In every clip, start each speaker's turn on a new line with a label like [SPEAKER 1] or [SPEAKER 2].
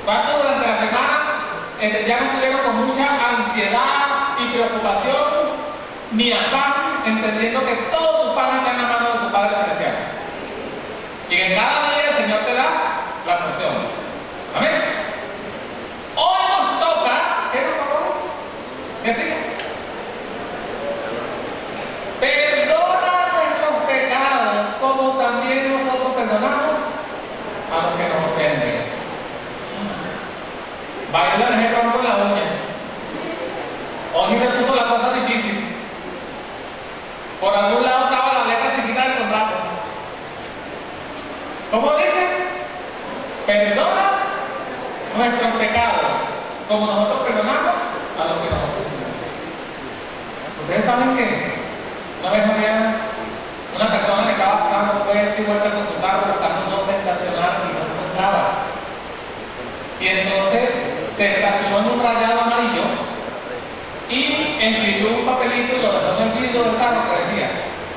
[SPEAKER 1] ¿Cuántos durante la semana ya no estuvieron con mucha ansiedad y preocupación, ni afán, entendiendo que todos tus panes están en la mano de tu Padre Celestial? Y en cada día el Señor te da la porción. Amén. Hoy nos toca, ¿qué nos toca? ¿Qué sigue? Perdona nuestros pecados, como también nosotros perdonamos a los que nos ofenden. Baila el ejemplo con la uña. Hoy se puso la cosa difícil. Por algún lado estaba la letra chiquita del contrato. ¿Cómo dice? Perdona nuestros pecados, como nosotros perdonamos a los que nos ofenden. Ustedes saben que una vez había una persona que estaba dando vuelta y vuelta con su carro buscando dónde estacionar y no encontraba. Y entonces se estacionó en un rayado amarillo y escribió un papelito y lo dejó en el vidrio del carro que decía: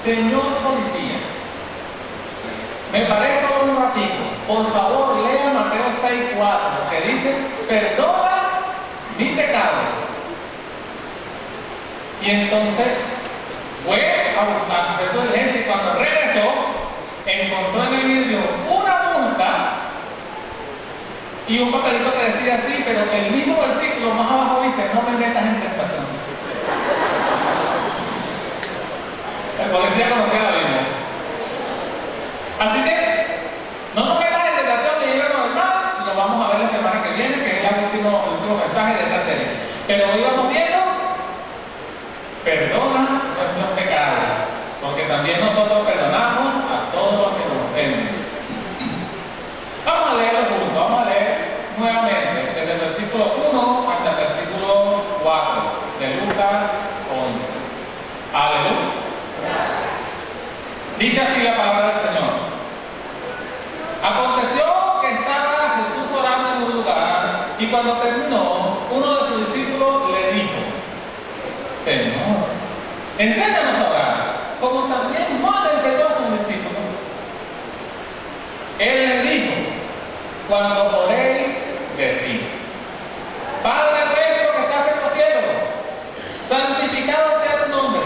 [SPEAKER 1] señor policía, me parece un ratito, por favor lea Mateo 6:4, que dice: perdona mi pecado. Y entonces fue a buscar eso del ejército y cuando regresó encontró en el vidrio una multa y un papelito que decía así, pero el mismo versículo más abajo dice: no me metas en tentación. El policía conocía la Biblia. Así que no nos metas en tentación ni líbranos del mal. Lo vamos a ver la semana que viene, que es el último mensaje de esta serie. Pero hoy vamos viendo: perdona nuestros pecados, porque también nosotros perdonamos a todos los que nos ofenden. Vamos a leerlo juntos, vamos a leer nuevamente desde el versículo 1 hasta el versículo 4 de Lucas 11. Aleluya. Dice así la palabra del Señor. Aconteció que estaba Jesús orando en un lugar, y cuando terminó, uno de sus discípulos le dijo: Señor, enséñanos a orar, como también Juan enseñó a sus discípulos. Él les dijo: cuando oréis, decid: Padre nuestro que estás en los cielos, santificado sea tu nombre,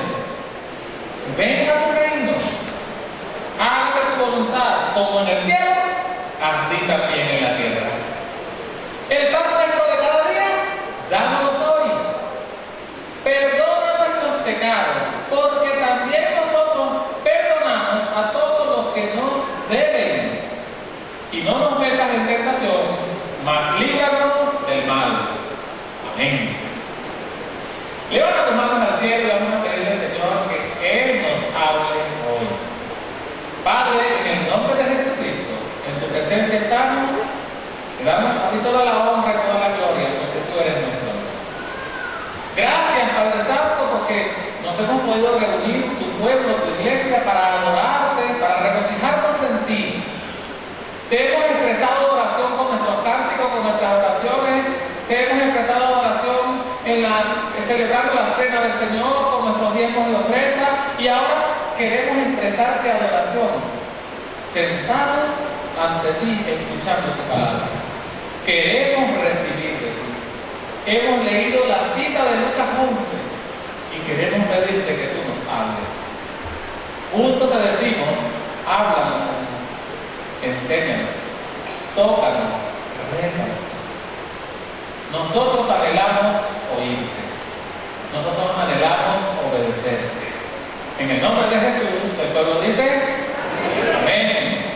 [SPEAKER 1] venga tu reino, hágase tu voluntad, como en el cielo, así también en la tierra. El pan nuestro de cada día, dámonos hoy. Perdona nuestros pecados, porque también nosotros perdonamos a todos los que nos deben. Y no nos metas en tentación, mas líbranos del mal. Amén. Levanta tus manos al cielo y vamos a pedirle al Señor que Él nos hable hoy. Padre, en el nombre de Jesucristo, en tu presencia estamos, te damos a ti toda la honra y toda la gloria, porque tú eres nuestro Dios. Gracias, Padre Santo, porque nos hemos podido reunir, tu pueblo, tu iglesia, para adorarte, para regocijarnos en ti. Te hemos expresado oración con nuestros cánticos, con nuestras oraciones. Te hemos expresado oración celebrando la cena del Señor con nuestros diezmos y ofrendas. Y ahora queremos expresarte adoración, sentados ante ti, escuchando tu palabra. Queremos recibir de ti. Hemos leído la cita de Lucas 11 y queremos pedirte que tú nos hables. Juntos te decimos: háblanos, Señor. Enséñanos, tócanos, rétanos. Nosotros anhelamos oírte. Nosotros anhelamos obedecerte. En el nombre de Jesús, el pueblo dice: amén.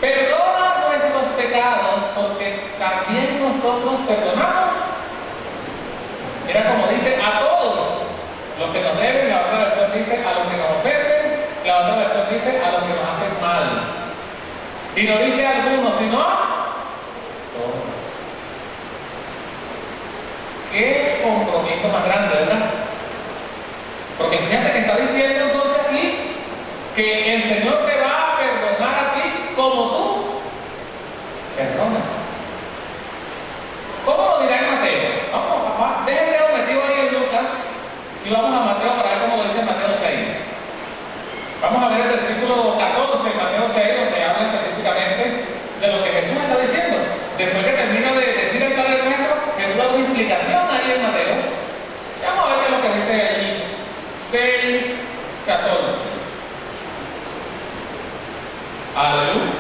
[SPEAKER 1] Perdona nuestros pecados, porque también nosotros perdonamos. Mira como dice: a todos los que nos deben. La otra versión dice: a los que nos ofenden. La otra versión dice: a los que nos hacen mal. Y no dice a algunos, sino a todos. Qué compromiso más grande, ¿verdad? Porque fíjate que está diciendo entonces aquí que el Señor te va a perdonar a ti como tú perdonas. ¿Cómo lo dirá en Mateo? Vamos, papá, déjenme lo metido ahí en Lucas y vamos a Mateo para ver cómo lo dice Mateo 6. Vamos a ver el versículo 14 de Mateo 6, donde habla específicamente de lo que Jesús Aleluya.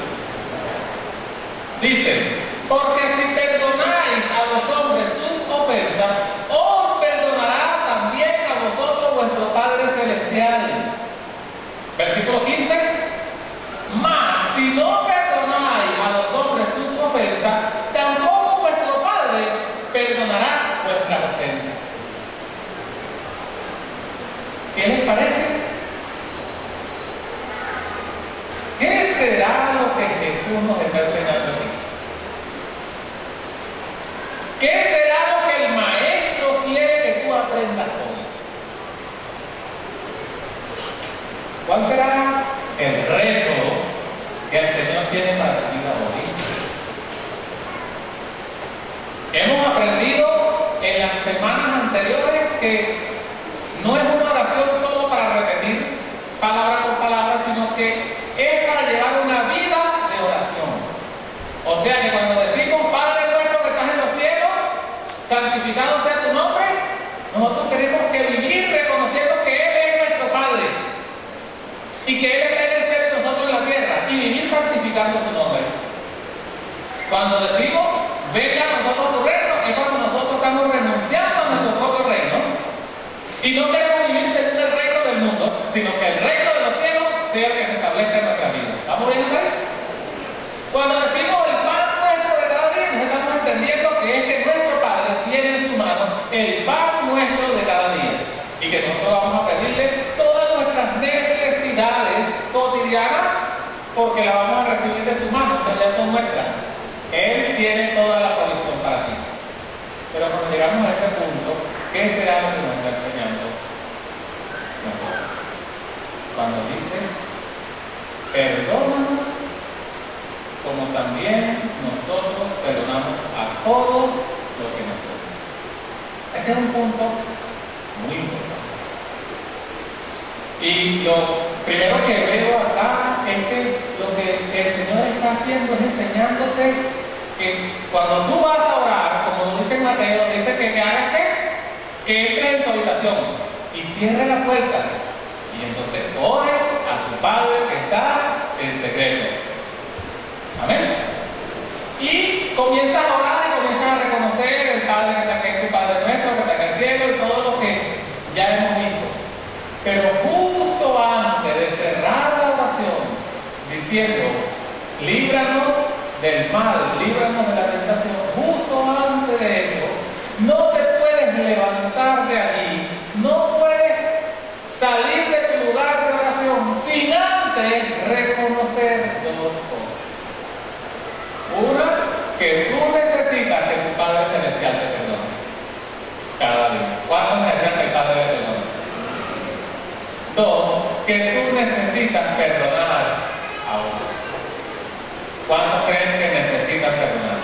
[SPEAKER 1] Dice, porque si perdonáis a los hombres sus ofensas, os perdonará también a vosotros vuestro Padre Celestial. Versículo 15. Mas si no perdonáis a los hombres sus ofensas, tampoco vuestro Padre perdonará vuestras ofensas. ¿Qué les parece? ¿Qué será lo que Jesús nos está enseñando aquí? ¿Qué será lo que el Maestro quiere que tú aprendas hoy? ¿Cuál será el reto que el Señor tiene para tu vida hoy? Hemos aprendido en las semanas anteriores que no es una oración solo para repetir palabra por palabra, sino que es para llevar una vida de oración. O sea que cuando decimos Padre nuestro que estás en los cielos, santificado sea tu nombre, nosotros tenemos que vivir reconociendo que Él es nuestro Padre y que Él está en el cielo y nosotros en la tierra, y vivir santificando su nombre. Cuando decimos venga a nosotros tu reino, es cuando nosotros estamos renunciando a nuestro propio reino y no queremos vivir según el reino del mundo, sino que el reino de los cielos sea el que se establezca en nuestra vida. ¿Estamos bien ahí? Cuando decimos el pan nuestro de cada día, nos estamos entendiendo que es que nuestro Padre tiene en su mano el pan nuestro de cada día y que nosotros vamos a pedirle todas nuestras necesidades cotidianas porque las vamos a recibir de su mano, o sea, ya son nuestras. Él tiene toda la provisión para ti. Pero cuando llegamos a este punto, ¿qué será lo que nos está enseñando? Cuando dice, perdónanos como también nosotros perdonamos a todos los que nos perdonan. Este es un punto muy importante. Y lo primero que veo acá es que lo que el Señor está haciendo es enseñándote que cuando tú vas a orar, como dice Mateo, dice que hagas qué, que entres en tu habitación y cierre la puerta y entonces ore a tu Padre que está en secreto. Amén. Y comienzas a orar y comienzas a reconocer el Padre que está aquí, tu Padre nuestro que está en el cielo y todo lo que ya hemos visto. Pero justo antes de cerrar la oración, diciendo, líbranos del mal, líbranos de la tentación, justo antes de eso, no te puedes levantar de allí, no puedes salir de tu lugar de oración sin antes reconocer dos cosas. Una, que tú necesitas que tu Padre Celestial te perdone cada día. ¿Cuánto necesitas que el Padre te perdone? Dos, que tú necesitas perdonar a otros. ¿Cuántos creen que necesitas perdonar?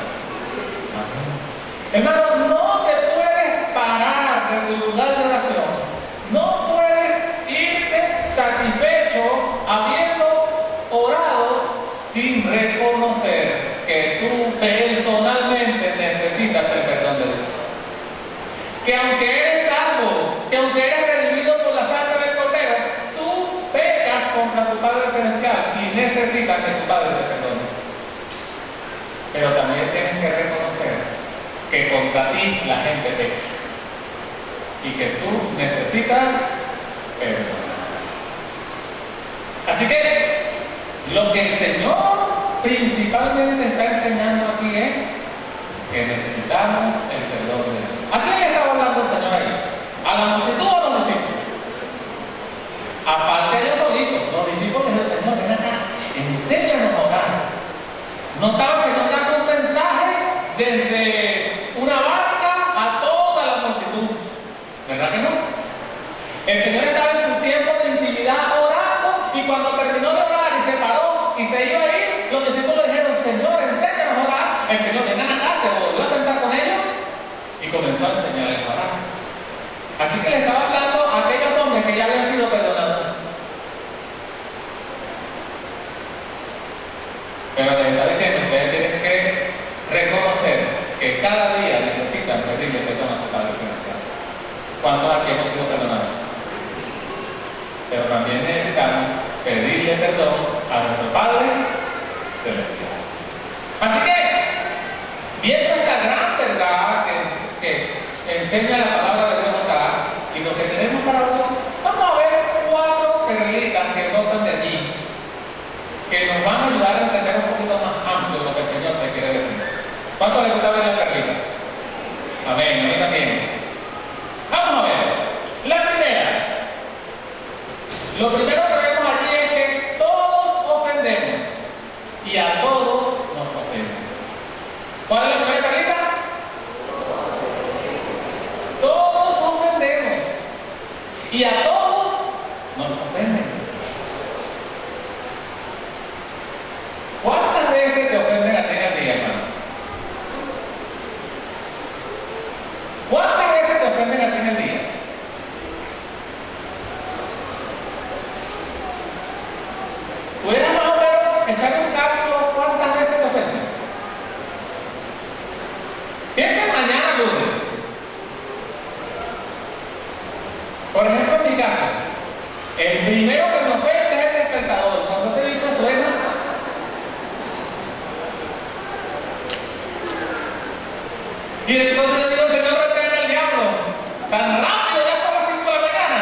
[SPEAKER 1] Hermano, no te puedes parar de tu lugar de oración. No puedes irte satisfecho habiendo orado sin reconocer que tú personalmente necesitas el perdón de Dios. Que aunque eres salvo, que aunque eres redimido por la sangre del Cordero, tú pecas contra tu Padre Celestial y necesitas que tu Padre te perdone. Pero también tienes que reconocer que contra ti la gente peca y que tú necesitas perdonar. Así que lo que el Señor principalmente está enseñando aquí es que necesitamos el perdón de Dios. ¿A quién le estaba hablando el Señor ahí? ¿A la multitud o a los discípulos? Aparte de ellos solitos, los discípulos del Señor, ven acá, enséñanos a orar. No estaba dando un mensaje desde una barca a toda la multitud. ¿Verdad que no? El Señor estaba en su tiempo de intimidad orando y cuando terminó de orar y se paró y se iba a ir, los discípulos dijeron, Señor, enséñanos a orar. El Señor vengan acá, se volvió a sentar con ellos y comenzó a enseñarles a orar. Así que le estaba hablando a aquellos hombres que ya habían sido perdonados. Pero les está diciendo, ustedes tienen que reconocer que cada día necesitan pedirle perdón a su Padre Celestial. ¿Cuántos aquí hemos sido perdonados? Pero también necesitamos pedirle perdón a nuestro Padre celestial. Así que, viendo esta gran verdad que enseña la palabra de Dios acá, y lo que tenemos para hoy, vamos a ver 4 perlitas que brotan de allí, que nos van a ayudar a entender un poquito más amplio lo que el Señor te quiere decir. ¿Cuánto les gusta ver las perlitas? Amén, a mí también. Vamos a ver. La primera. Lo primero que vemos allí es que todos ofendemos y a todos nos ofenden. ¿Cuál es la primera perlita? Todos ofendemos y a todos nos ofenden. ¿Cuántas veces te ofenden a ti en el día, hermano? ¿Cuántas veces te ofenden a ti en el día? ¿Pudieras más o menos echar un cálculo cuántas veces te ofenden? Piensa mañana lunes. Por ejemplo, en mi caso, el primero que me ofende es el despertador. Cuando ese bicho suena, y entonces yo digo, Señor, reprenda al diablo. Tan rápido, ya son las 5 de la mañana.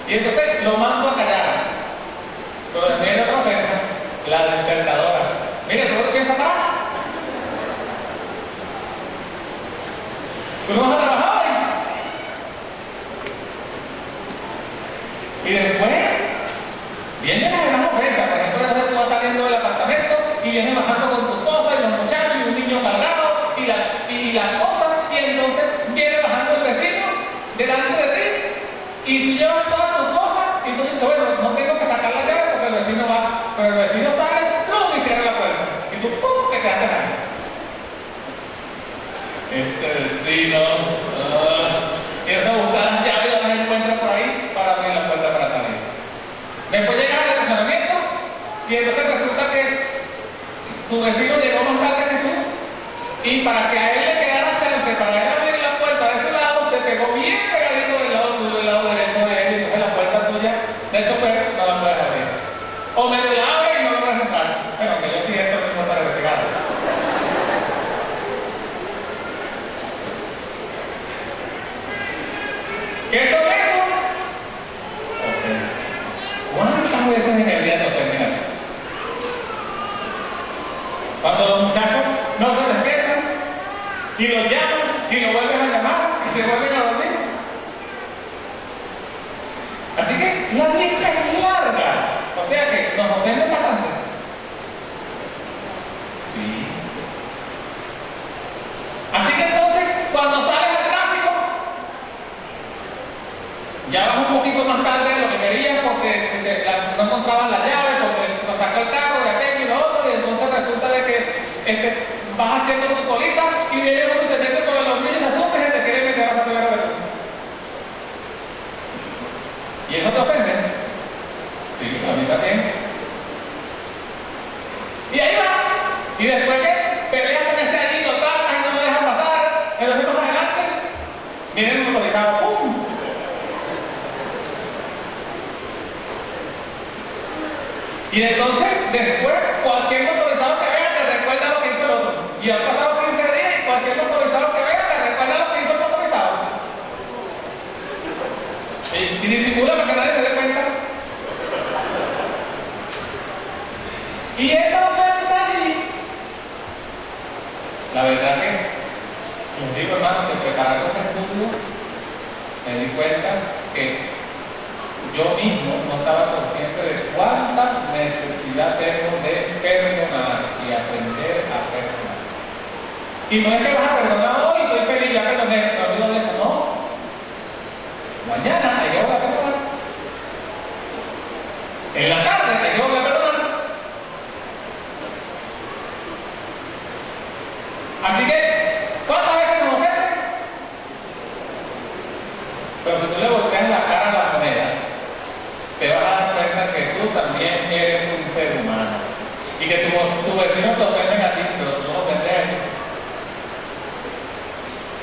[SPEAKER 1] Y entonces lo mando a callar. Pero en medio de la ofensa, la despertadora. Mire, ¿tú no piensas acá? ¿Tú no vas a trabajar hoy? Y después, vienen las demás ofensas. Por ejemplo, después tú vas saliendo del apartamento y vienes bajando con tu esposa y los muchachos y un niño cargado y las cosas, y entonces viene bajando el vecino delante de ti y tú llevas todas tus cosas y tú dices, bueno, no tengo que sacar la llave porque el vecino va, pero el vecino sale, ¡pum! Y cierra la puerta y tú, ¡pum! Te quedaste ahí. Este vecino, tienes que buscar las llaves donde se encuentra por ahí para abrir la puerta para salir. Después llegas al estacionamiento y entonces resulta que tu vecino llegó más tarde que tú y para que a él le quedara chance, para él abrir la puerta de ese lado, se pegó bien pegadito del lado tuyo, del lado derecho de él, y entonces la puerta tuya del chofer no la puedes abrir. O medio la abre y no lo puedes entrar. Bueno, que yo sí esto mismo para investigar. ¿Qué son eso? Ofensas. ¿Cuántas veces en el día te ofenden a ti? Cuando los muchachos no se despiertan y los llaman y los vuelven a llamar y se vuelven a dormir. Así que la lista es larga. O sea que nos ofenden bastante. Sí. Así que entonces, cuando sales del tráfico, ya vas un poquito más tarde de lo que querías porque no encontrabas la llave, porque nos sacó el carro de aquello y lo otro, y entonces resulta de que vas haciendo tu colita y viene uno y se mete con los niños azules y te quiere meter a la primera vez. ¿Y eso te ofende? Sí, a mí también. Y ahí va. Y después que peleas con ese allí, lo tratas y no lo dejas pasar, entonces más adelante viene un motorizado, ¡pum! Y entonces, después, cualquier motorizado que vea te recuerda lo que hizo el otro. Y han pasado 15 días y cualquier motorizado que vea te recuerda lo que hizo el motorizado. Y disimula para que nadie se dé cuenta. Y esa ofensa allí, la verdad que, les digo hermano, que preparando este estudio, me di cuenta que yo mismo no estaba consciente de cuánta necesidad tengo de perdonar y aprender a perdonar. Y no es que vas a perdonar hoy, estoy feliz, ya perdoné, me olvido de eso, no. Mañana hay que volver a perdonar. En la tarde hay que volver a perdonar. Así que, ¿cuántas veces nos ofenden? Pero si tú le volteas la cara a la moneda, te vas a dar cuenta que tú también eres un ser humano y que tu vecino te ofende a ti, pero tú no ofendes a él.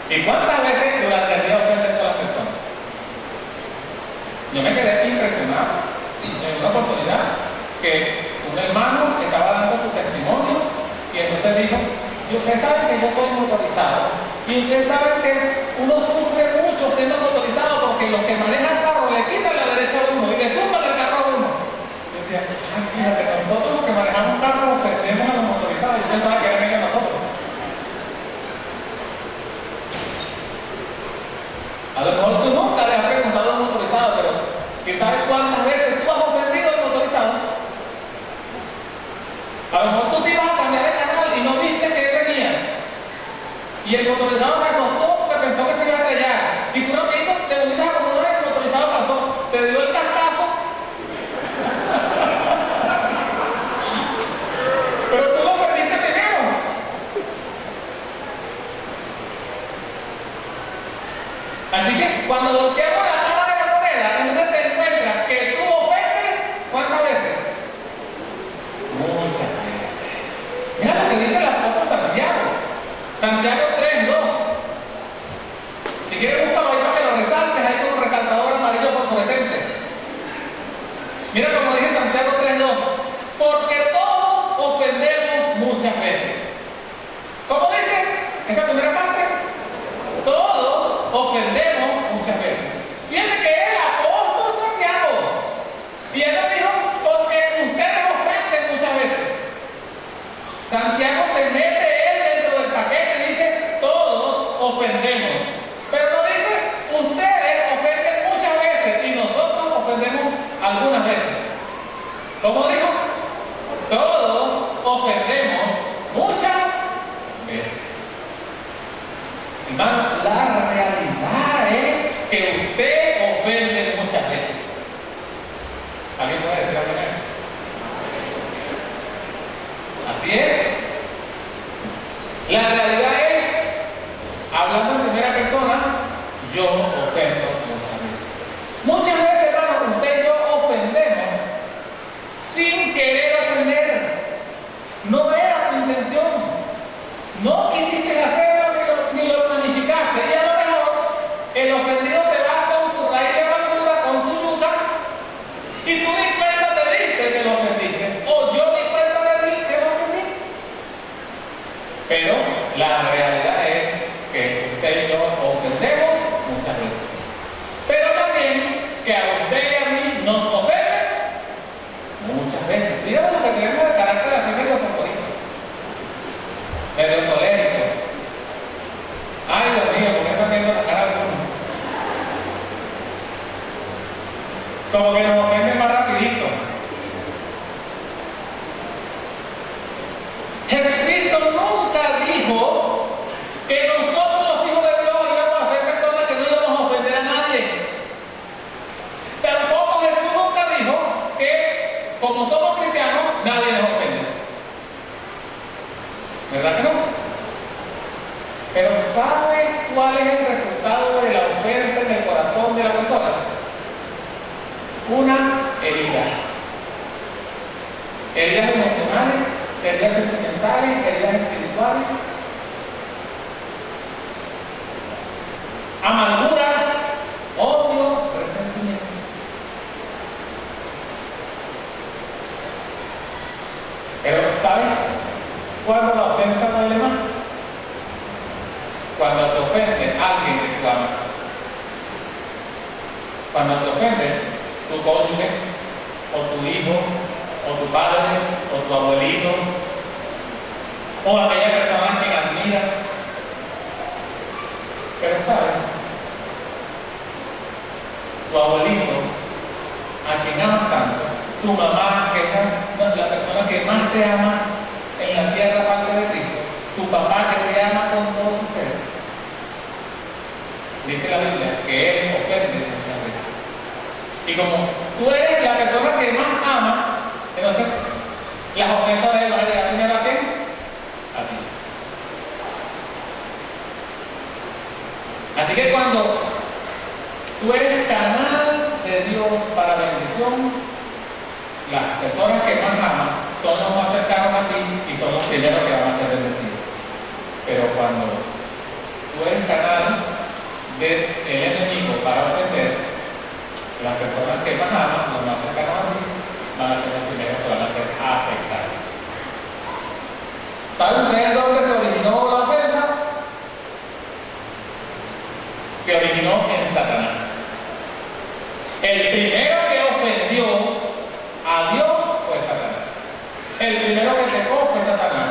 [SPEAKER 1] ¿Y cuántas veces durante el día ofendes a las personas? Yo me quedé impresionado en una oportunidad que un hermano que estaba dando su testimonio y entonces dijo, y ustedes saben que yo soy motorizado y ustedes saben que uno sufre mucho siendo motorizado porque los que manejan carro le quitan la derecha a uno y le suman el carro a uno. Yo decía, ay, fíjate, nosotros los que manejamos carro ofendemos a los motorizados y yo pensaba que eran ellos nosotros. A lo mejor tú nunca le has preguntado a un motorizado, pero ¿quién sabe cuántas veces tú has ofendido al motorizado? A lo mejor tú te ibas a cambiar de canal y no viste que él venía. Y el motorizado se asustó porque pensó que se iba a estrellar. Y tú rapidito te volviste a acomodar y el motorizado pasó. Te dio el cascazo. Pero tú lo perdiste primero. Así que cuando volteamos la cara de la moneda, entonces te encuentras que tú ofendes, ¿cuántas veces? Muchas veces. Mira lo que dice el apóstol Santiago. Santiago 3:2. Si quieres buscarlo ahí para que lo resaltes, ahí con un resaltador amarillo fosforescente. Mira como dice Santiago 3:2. Porque todos ofendemos muchas veces. ¿Cómo dice? Esa primera parte. Todos ofendemos muchas veces. Fíjense que es el apóstol Santiago. Y él nos dijo, porque ustedes ofenden muchas veces. Santiago se mete él dentro del paquete y dice, todos ofendemos. Pero no dice, ustedes ofenden muchas veces y nosotros ofendemos algunas veces. ¿Cómo dijo? Todos ofendemos muchas veces. Hermano, la realidad es que usted ofende muchas veces. ¿Alguien puede decir algo de eso? Así es. La realidad es, hablando en primera persona, yo ofendo muchas veces. Muchas veces, hermano, usted y yo ofendemos sin querer ofender. No era tu intención. No quisiste hacerlo ni lo planificaste. Y a lo mejor el ofendido se va con su raíz de amargura, con su yuca, y tú ni cuenta te diste que lo ofendiste. O yo ni cuenta le di que lo ofendí. Pero la realidad es que usted y yo ofendemos muchas veces. Pero también que a usted y a mí nos ofenden muchas veces. Dígame lo que tenemos de carácter así medio favorito. Medio colérico. Ay, Dios mío, ¿por qué está viendo la cara de uno? Como que nos ofende más rapidito. Jesucristo nunca dijo que nosotros los hijos de Dios íbamos a ser personas que no íbamos a ofender a nadie. Tampoco Jesús nunca dijo que como somos cristianos nadie nos ofende. ¿Verdad que no? Pero ¿sabe cuál es el resultado de la ofensa en el corazón de la persona? Una herida. Heridas emocionales, heridas sentimentales, heridas espirituales, amargura, odio, resentimiento. Pero ¿sabes cuándo la ofensa duele más? Cuando te ofende alguien que tú amas. Cuando te ofende tu cónyuge, o tu hijo, o tu padre, o tu abuelito, o aquella persona que admiras. Pero sabes, tu abuelito, a quien amas tanto, tu mamá, que es la persona que más te ama en la tierra aparte de Cristo, tu papá que te ama con todo su ser. Dice la Biblia que él ofende muchas veces. Y como tú eres la persona que más ama, entonces las ofensas de él van a llegar primero a quién? A ti. Así que cuando tú eres canal de Dios para bendición, las personas que más aman son los más cercanos a ti y son los primeros que van a ser bendecidos. Pero cuando tú eres canal del enemigo para ofender, las personas que más aman, los más cercanos a ti, van a ser los primeros que van a ser afectados. se originó en Satanás. El primero que ofendió a Dios fue Satanás. El primero que pecó fue Satanás.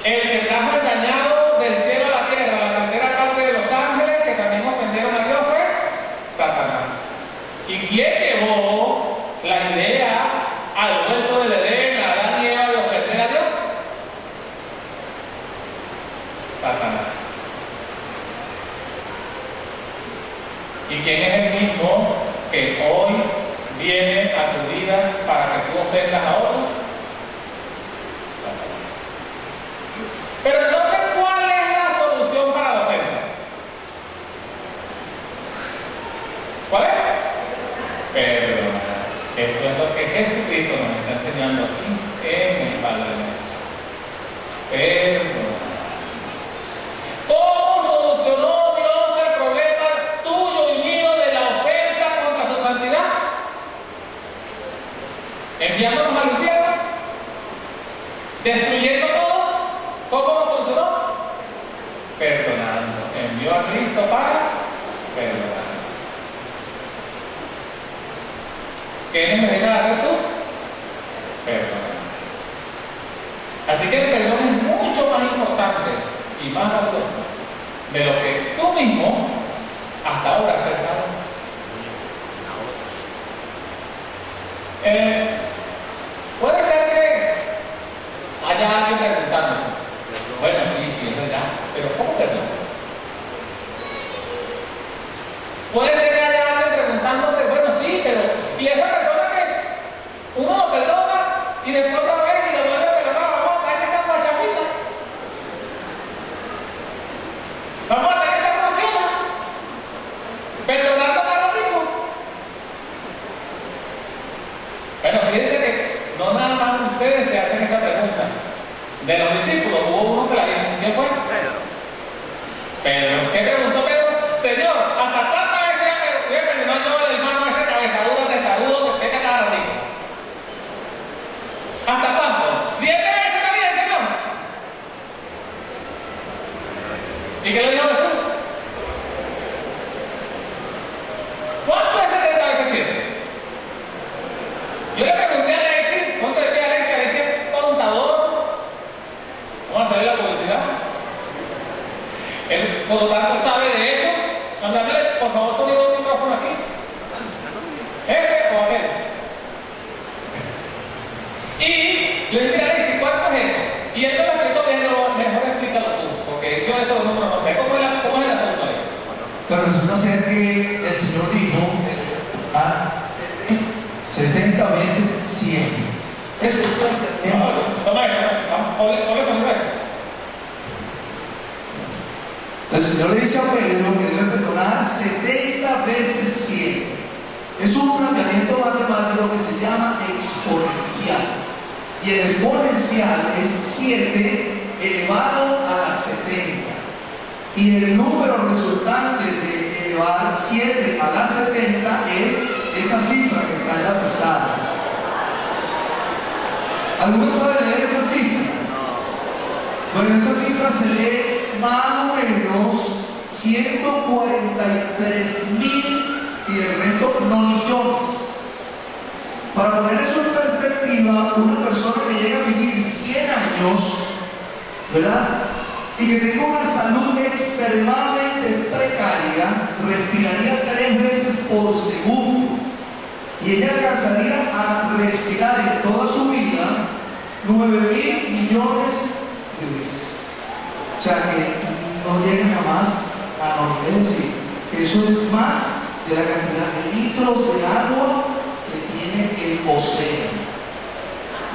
[SPEAKER 1] El que trajo engañado del cielo a la tierra, la tercera parte de los ángeles que también ofendieron a Dios fue Satanás. ¿Y quién llevó la idea al huerto del Edén, a Adán y Eva, de ofender a Dios? Satanás. ¿Y quién es el mismo que hoy viene a tu vida para que tú ofendas a otros? Satanás. Pero entonces, ¿cuál es la solución para la ofensa? ¿Cuál es? Perdonar. Esto es lo que Jesucristo nos está enseñando aquí en el Padre Nuestro. Perdonar. ¿Cómo solucionó Dios el problema tuyo y mío de la ofensa contra su santidad? Enviándonos al infierno, destruyendo todo. ¿Cómo lo solucionó? Perdonando. Envió a Cristo para perdonar. ¿Qué necesitas hacer tú? Perdonar. Así que el perdón es mucho más importante y más valioso de lo que tú mismo hasta ahora has pensado. Puede ser que haya alguien preguntándose, bueno, sí, es verdad, pero ¿cómo perdón? Puede ser que haya alguien preguntándose, bueno, sí, pero ¿y esa persona que uno lo perdona y después otra vez y lo vuelve a perdonar? Vamos a traer esa guachafita. Vamos a traer esa guachila. Perdonando cada ratito. Bueno, fíjense que no nada más ustedes se hacen esta pregunta. De los discípulos hubo uno que la dijo. ¿Quién fue? Pedro. ¿Qué preguntó Pedro? Señor, ¿hasta cuántas veces voy a perdonar yo al hermano ese cabezadudo, testarudo, que peca cada ratito? ¿Hasta cuánto? 7 veces está bien, Señor. ¿Y qué le dijo Jesús? ¿Cuánto es 70 veces 7? Yo le pregunté a Alexis, ¿cuánto le pide a Alexis? Alexis es contador. Vamos a hacerle la publicidad. Él, por lo tanto, sabe de eso. Mándame, por favor, sonido del micrófono aquí. ¿Ese o aquel? Y le dije a Alexis, ¿cuánto es eso? Y él me lo explicó, que mejor explícalo tú, porque yo esos números no sé. ¿Cómo es el asunto ahí?
[SPEAKER 2] Pero resulta ser que el Señor dijo 70 veces 100. Eso es.
[SPEAKER 1] Toma eso, ponle esa mujer.
[SPEAKER 2] El Señor le dice a Pedro que debe perdonar 70 veces 100. Es un planteamiento matemático que se llama exponencial. Y el exponencial es 7 elevado a la 70. Y el número resultante de elevar 7 a la 70 es esa cifra que está en la pizarra. ¿Alguno sabe leer esa cifra? Bueno, esa cifra se lee más o menos 143.000 y el resto no millones. Para poner eso en perspectiva, una persona que llega a vivir 100 años, ¿verdad? Y que tenga una salud extremadamente precaria, respiraría 3 veces por segundo. Y ella alcanzaría a respirar en toda su vida 9.000 millones de veces. O sea que no llega jamás a no decir que eso es más de la cantidad de litros de agua que tiene el océano.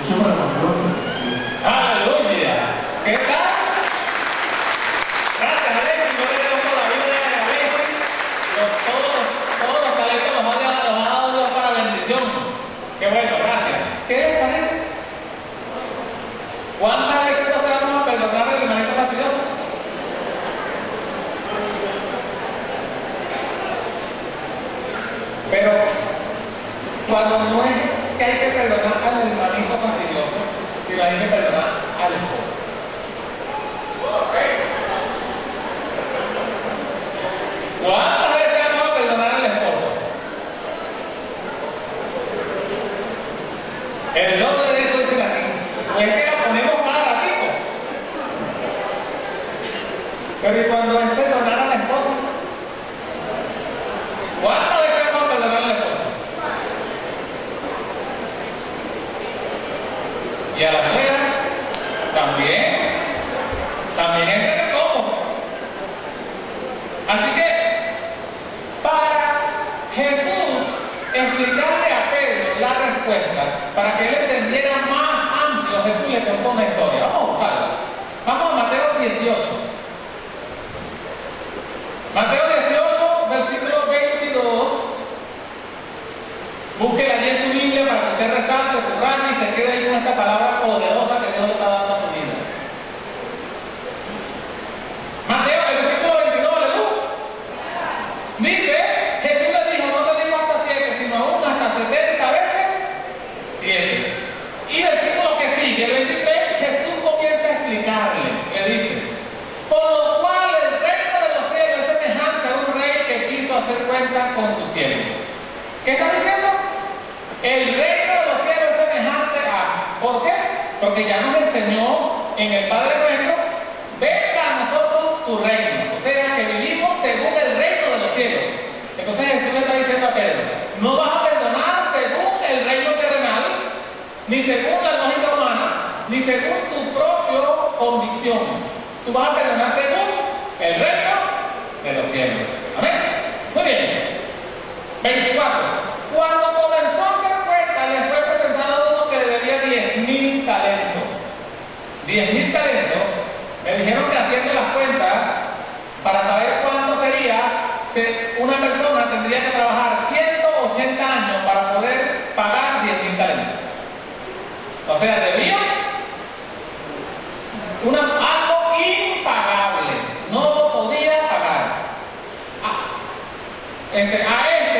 [SPEAKER 2] Eso para nosotros.
[SPEAKER 1] ¡Aleluya! ¿Qué tal? Gracias, Alexis. Yo le damos la Biblia a Alexis. Todos los talentos los ha dado Dios para bendición. Qué bueno, gracias. ¿Qué les parece? ¿Cuántas veces no se vamos a perdonar el hermanito fastidioso? Pero cuando no es que hay que perdonar al hermanito fastidioso, sino hay que perdonar al esposo. ¿Cuántas Así que, para Jesús explicarle a Pedro la respuesta, para que él entendiera más amplio, Jesús le contó una historia. Vamos a buscarla. Vamos a Mateo 18. Mateo 18, versículo 22. Búsquela allí en su Biblia para que usted resalte, subraye y se quede ahí con esta palabra poderosa que Dios le está dando a su vida. Mateo, el versículo 22, aleluya. Dice, Jesús le dijo, no te digo hasta 7, sino aún hasta 70 veces 7. Y el versículo que sigue, el 23, Jesús comienza a explicarle, le dice, por lo cual el reino de los cielos es semejante a un rey que quiso hacer cuentas con sus siervos. ¿Qué está diciendo? El reino de los cielos es semejante a... ¿Por qué? Porque ya nos enseñó en el Padre Nuestro, venga a nosotros tu reino. O sea, que vivimos según el reino de los cielos. Entonces Jesús le está diciendo a Pedro, no vas a perdonar según el reino terrenal, ni según la lógica humana, ni según tu propia convicción. Tú vas a perdonar según el reino de los cielos. Amén. Muy bien. 24. Cuando comenzó a hacer cuenta, le fue presentado uno que le debía 10,000 talentos. 10,000 talentos. Me dijeron que haciendo las cuentas, para saber cuánto sería, una persona tendría que trabajar 180 años para poder pagar 10,000 talentos. O sea, debía algo impagable. No lo podía pagar.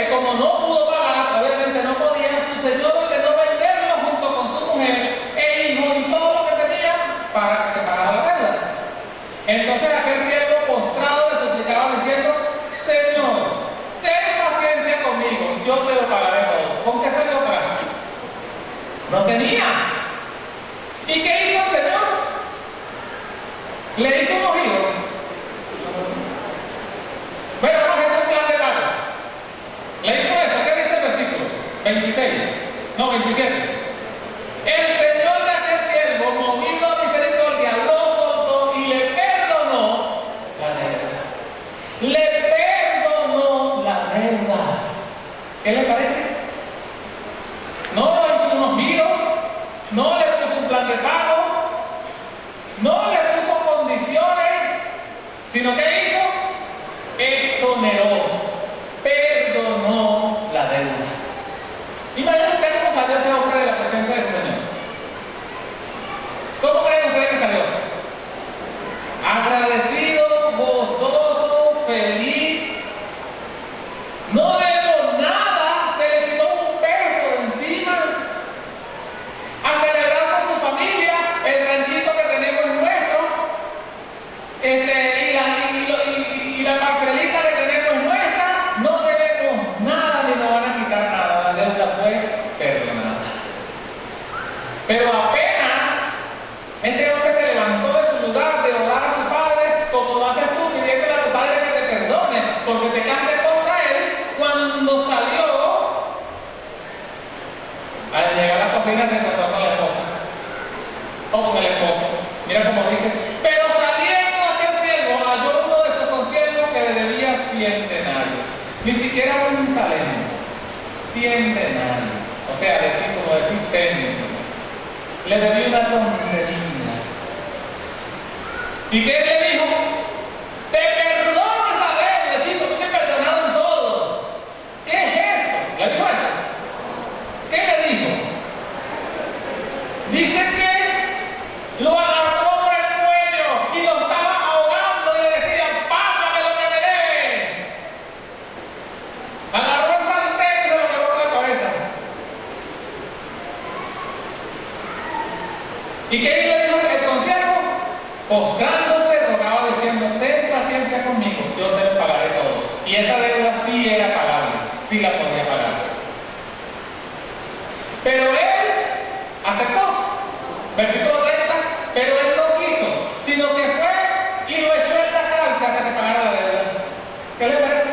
[SPEAKER 1] Como no pudo pagar, obviamente no podía, su señor ordenó venderlo junto con su mujer e hijo y todo lo que tenía para que se pagara la deuda. Entonces aquel siervo postrado le suplicaba diciendo, Señor, ten paciencia conmigo, yo te lo pagaré todo. ¿Con qué se lo pagar? No tenía. ¿Y qué hizo el Señor? Le hizo un ojido. Bueno, vamos a hacer un plan de pago. Le hizo eso. ¿Qué dice el versículo? 26. No, 27. El Señor de aquel siervo, movido a misericordia, lo soltó y le perdonó la deuda. Le perdonó la deuda. ¿Qué le parece? No le hizo unos giros, no le puso un plan de pago, no le puso condiciones, sino que hizo, exoneró, perdonó la deuda. Imagínense usted cómo salió ese hombre de la presencia del Señor. ¿Cómo creen ustedes que salió? Agradecido, gozoso, feliz. No debo nada, se le quitó un peso de encima. A celebrar con su familia, el ranchito que tenemos es nuestro. Y la parcelita que tenemos es nuestra. No debemos nada ni nos van a quitar nada. La deuda fue perdonada. Pero apenas ese hombre se levantó de su lugar de orar a su padre, como lo haces tú, pidiéndole a tu padre que te perdone, porque te caste contra él. Cuando salió, al llegar a la cocina se encontró con la esposa o con el esposo. Mira cómo dice, pero saliendo aquel siervo halló uno de sus consiervos que le debía 100 denarios, ni siquiera un talento, 100 denarios, o sea, como decir céntimos. Le debía una tontería. ¿Y qué le dijo? Te perdono esa deuda, chico, tú te perdonaron todo. ¿Qué es eso? ¿Le dijo eso? ¿Qué le dijo? Dice que lo agarró por el cuello y lo estaba ahogando y le decía, págame lo que me debes. Agarró el sartén y se lo llevó por la cabeza. ¿Y qué le dijo el consiervo? Postrándose, rogaba diciendo, ten paciencia conmigo, yo te lo pagaré todo. Y esa deuda sí era pagable, sí la podía pagar. Pero él aceptó. Versículo 30, pero él no quiso, sino que fue y lo echó en la cárcel hasta que pagara la deuda. ¿Qué le parece?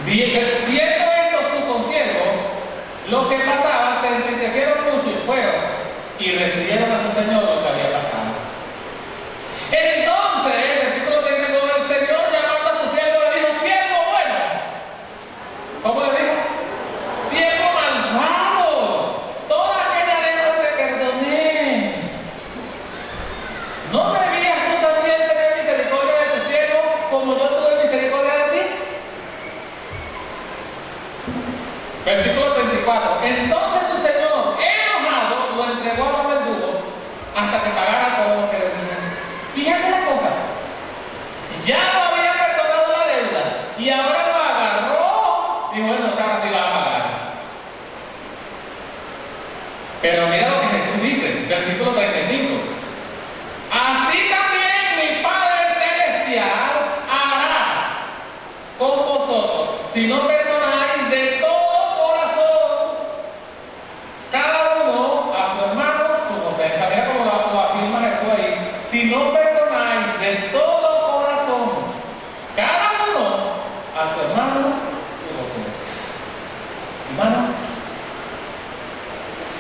[SPEAKER 1] Viendo esto su consiervo, lo que pasaba, se entristecieron mucho y fueron y refirieron a su señor lo que había pasado. Entonces, el versículo 30 si no perdonáis de todo corazón, cada uno a su hermano su ofensa. Mira cómo lo afirma Jesús ahí. Si no perdonáis de todo corazón, cada uno a su hermano su ofensa. Hermano,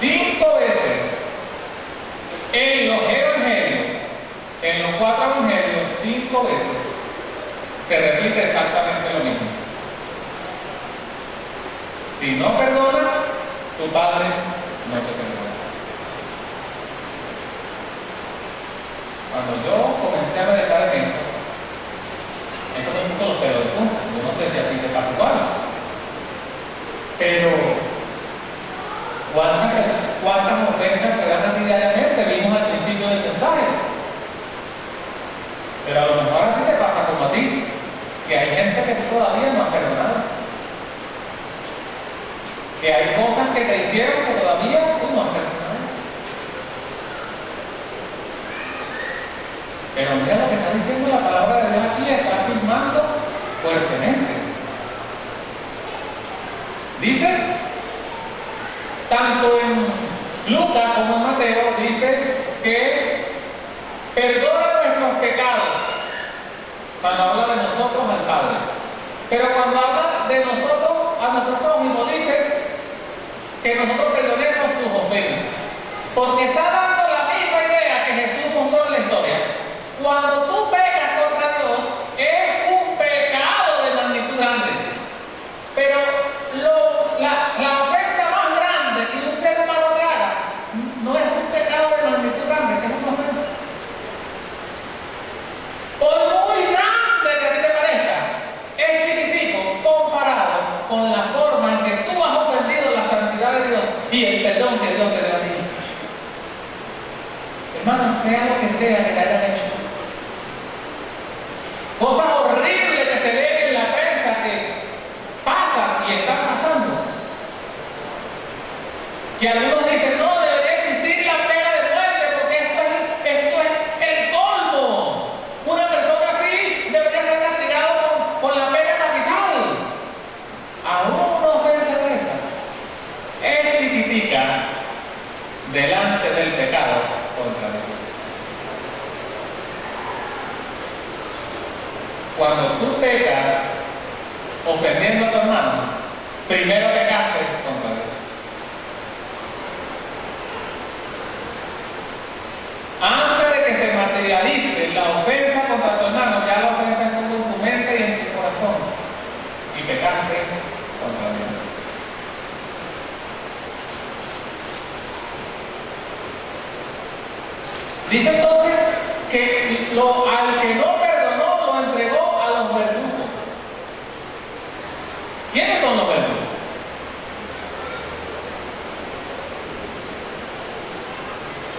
[SPEAKER 1] 5 veces en los evangelios, en los 4 evangelios, 5 veces se repite exactamente lo mismo. Si no perdonas, tu Padre no te perdona. Cuando yo comencé a meditar en esto, eso me puso los pelos de punta. Yo no sé si a ti te pasa igual. Pero, ¿cuántas ofensas te dan a ti diariamente? Vimos al principio del mensaje. Pero a lo mejor a ti te pasa como a ti, que hay gente que tú todavía no has perdonado. Que hay cosas que te hicieron que todavía tú no has perdonado. Pero mira lo que está diciendo la palabra de Dios aquí, está afirmando fuertemente. Dice, tanto en Lucas como en Mateo, dice que perdona nuestros pecados cuando habla de nosotros al Padre. Pero cuando habla de nosotros a nuestro prójimo, dice que nosotros perdonemos sus ofensas. Porque está dando la misma idea que Jesús mostró en la historia. Cuando tú pecas contra Dios, es un pecado de magnitud grande. Pero la ofensa más grande que un ser humano te haga no es un pecado de magnitud grande, que es una ofensa. Por muy grande que a ti te parezca, es chiquitico comparado con la forma en que tú has ofendido la santidad de Dios y el perdón que Dios te da a ti. Hermano, sea lo que sea que te hayan hecho, cosas horribles que se ven en la prensa que pasan y están pasando, que algunos dicen, no, debería existir la pena de muerte porque esto es el colmo. Una persona así debería ser castigado con la pena capital. Aún una ofensa de esa es chiquitica delante del pecado contra Dios. Cuando tú pecas ofendiendo a tu hermano, primero pecaste contra Dios. Antes de que se materialice la ofensa contra tu hermano, ya la ofensa estuvo en tu mente y en tu corazón. Y pecaste contra Dios. Dice entonces que al que no perdonó lo entregó a los verdugos. ¿Quiénes son los verdugos?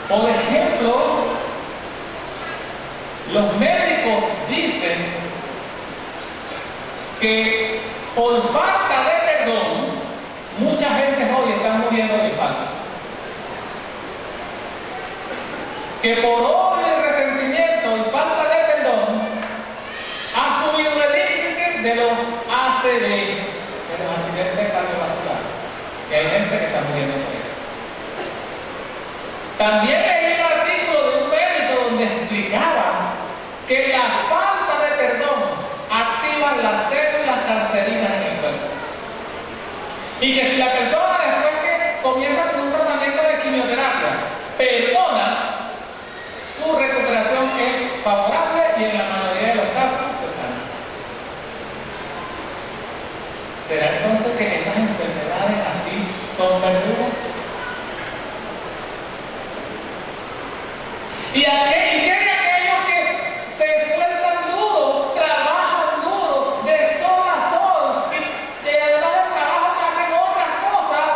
[SPEAKER 1] Por ejemplo, los médicos dicen que por falta de perdón, mucha gente hoy está muriendo de infarto. Que por odio y resentimiento y falta de perdón ha subido el índice de los ACV, de los accidentes cardiovasculares. Que hay gente que está muriendo por eso. También leí un artículo de un médico donde explicaba que la falta de perdón activa las células cancerinas en el cuerpo. Y que si la persona después que comienza con un tratamiento de quimioterapia perdona, su recuperación es favorable y en la mayoría de los casos se sana. ¿Será entonces que estas enfermedades así son verduras? ¿Y qué hay aquellos que se esfuerzan duro, trabajan duro, de sol a sol, y además del trabajo que hacen otras cosas,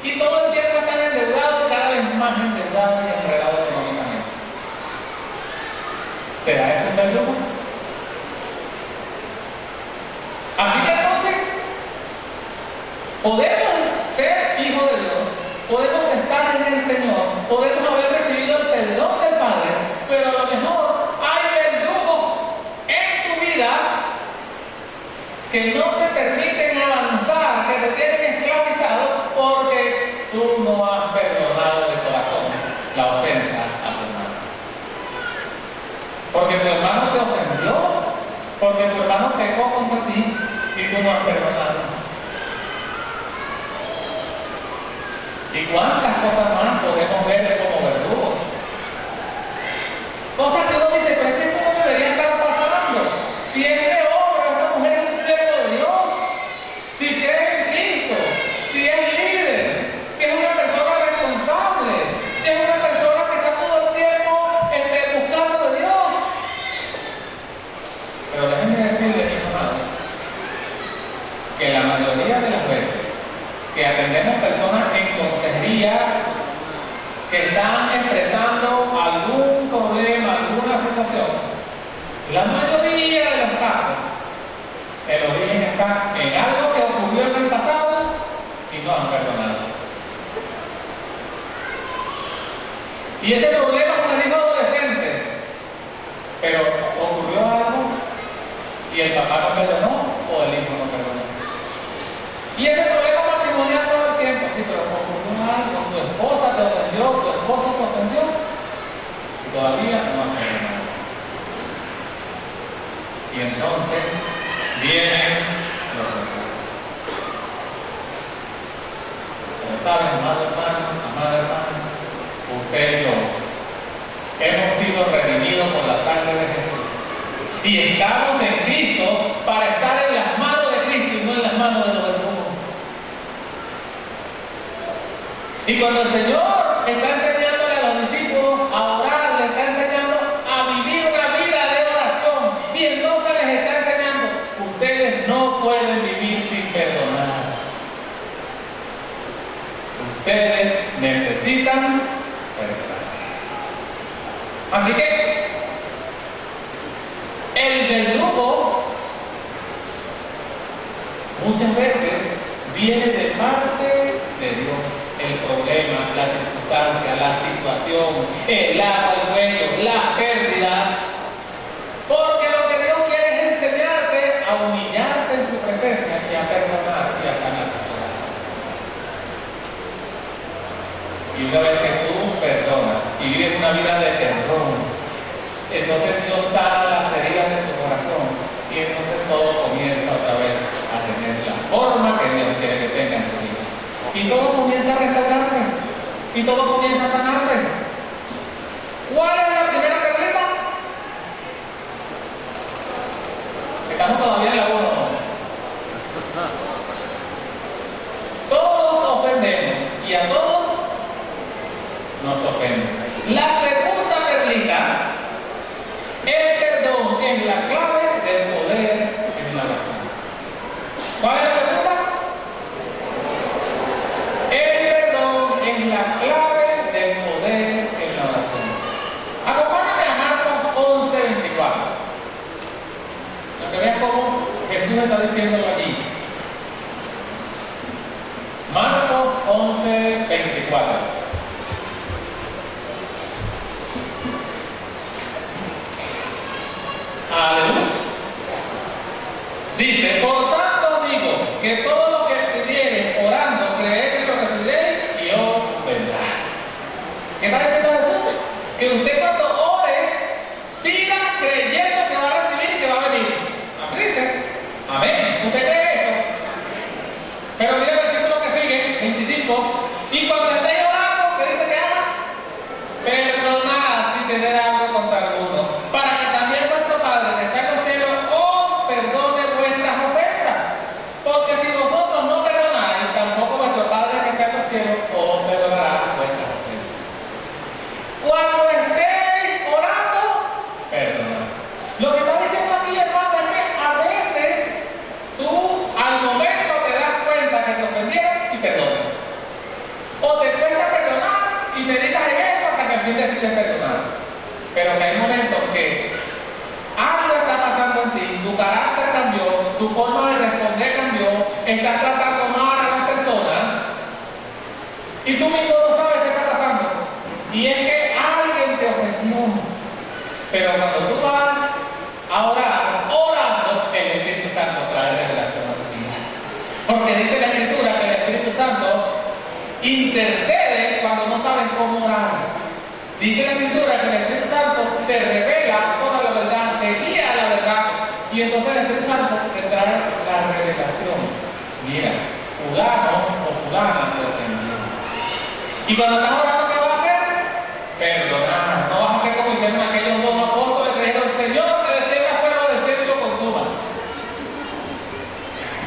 [SPEAKER 1] y todo el tiempo están endeudados y cada vez más endeudados y enredados económicamente? ¿Será eso un verdugo? Así que entonces, podemos ser hijos de Dios, podemos estar en el Señor, podemos haber recibido el perdón del Padre, pero a lo mejor hay verdugos en tu vida que no te permiten pecó contra ti y tú no has perdonado. ¿Y cuántas cosas más podemos ver como verdugos? Cosas que uno dice, pero es que esto no debería estar pasando. Si este hombre o esta mujer es un siervo de Dios, si cree en Cristo, si es líder, si es una persona responsable, si es una persona que está todo el tiempo buscando de Dios. Pero déjenme decirles, mis amados, que la mayoría de las veces que atendemos personas en consejería que están expresando algún problema, alguna situación, la mayoría de los casos, el origen está en algo que ocurrió en el pasado y no han perdonado. Y ese problema con el hijo adolescente, pero ocurrió algo y el papá no perdonó o el hijo no perdonó. Y ese problema matrimonial todo el tiempo, sí, pero ocurrió algo, tu esposa te ofendió, tu esposo te ofendió, y todavía no has perdonado. Y entonces vienen los recuerdos. Como saben, amado hermano, amada hermana, usted y yo hemos sido redimidos por la sangre de Jesús. Y estamos en Cristo para estar en las manos de Cristo y no en las manos de los demás. Y cuando el Señor está enseñándole a los discípulos a orar, le está enseñando a vivir una vida de oración. Y entonces les está enseñando, ustedes no pueden vivir sin perdonar. Ustedes necesitan perdonar. Así que el verdugo muchas veces viene de parte de Dios. El problema, la circunstancia, la situación, el agua, el cuello, la pérdida. Porque lo que Dios quiere es enseñarte a humillarte en su presencia y a perdonar y a sanar tu corazón. Y una vez que tú perdonas y vives una vida de perdón, entonces Dios sana las heridas de tu corazón y entonces todo comienza otra vez a tener la forma que Dios quiere que tenga en tu vida. Y todo comienza a restaurarse. Y todo comienza a sanarse. ¿Cuál es la primera perlita? Estamos todavía en la 1. Todos ofendemos. Y a todos nos ofenden. La segunda perlita, el perdón es la clave del poder en la oración. ¿Cuál es la segunda? La clave del poder en la oración. Acompáñame a Marcos 11:24. Para que vean cómo Jesús está diciéndolo aquí. Marcos 11:24. Aleluya. Dice, por tanto digo que todo lo que pidiereis orando, creed que lo recibiréis y os vendrá. ¿Qué está diciendo Jesús? Que usted cuando ore, pida creyendo que va a recibir y que va a venir. Así dice. Amén. ¿Usted cree eso? Pero mira el versículo que sigue, 25. Y cuando estéis orando, ¿qué dice que haga? Perdonad si tenéis algo contra alguno, para que también vuestro Padre que está en los cielos os perdone vuestras ofensas. Porque si vosotros no perdonáis, tampoco vuestro Padre que está en los cielos os perdonará vuestras ofensas. Cuando estéis orando, perdonad. Lo que está diciendo aquí, hermano, es que a veces tú al momento te das cuenta que te ofendieron y perdonas. O te cuesta perdonar y meditas en eso hasta que al fin decides perdonar. Pero que hay momentos que algo está pasando en ti, tu carácter cambió, tu forma de responder cambió, estás tratando mal a las personas y tú mismo no sabes qué está pasando. Y es que alguien te ofendió. Pero cuando tú vas a orar, orando, el Espíritu Santo trae revelación a tu vida. Porque dice la Escritura que el Espíritu Santo intercede cuando no sabes cómo orar. Dice la Escritura que el Espíritu Santo te revela toda la verdad, te guía a la verdad y Y entonces el Espíritu Santo te trae la revelación. Mira, fulano o fulana te ofendió. Y cuando estás orando, ¿qué vas a hacer? Perdonar. No vas a hacer como hicieron aquellos dos apóstoles que dijeron: Señor, que descienda fuego del cielo y lo consuma.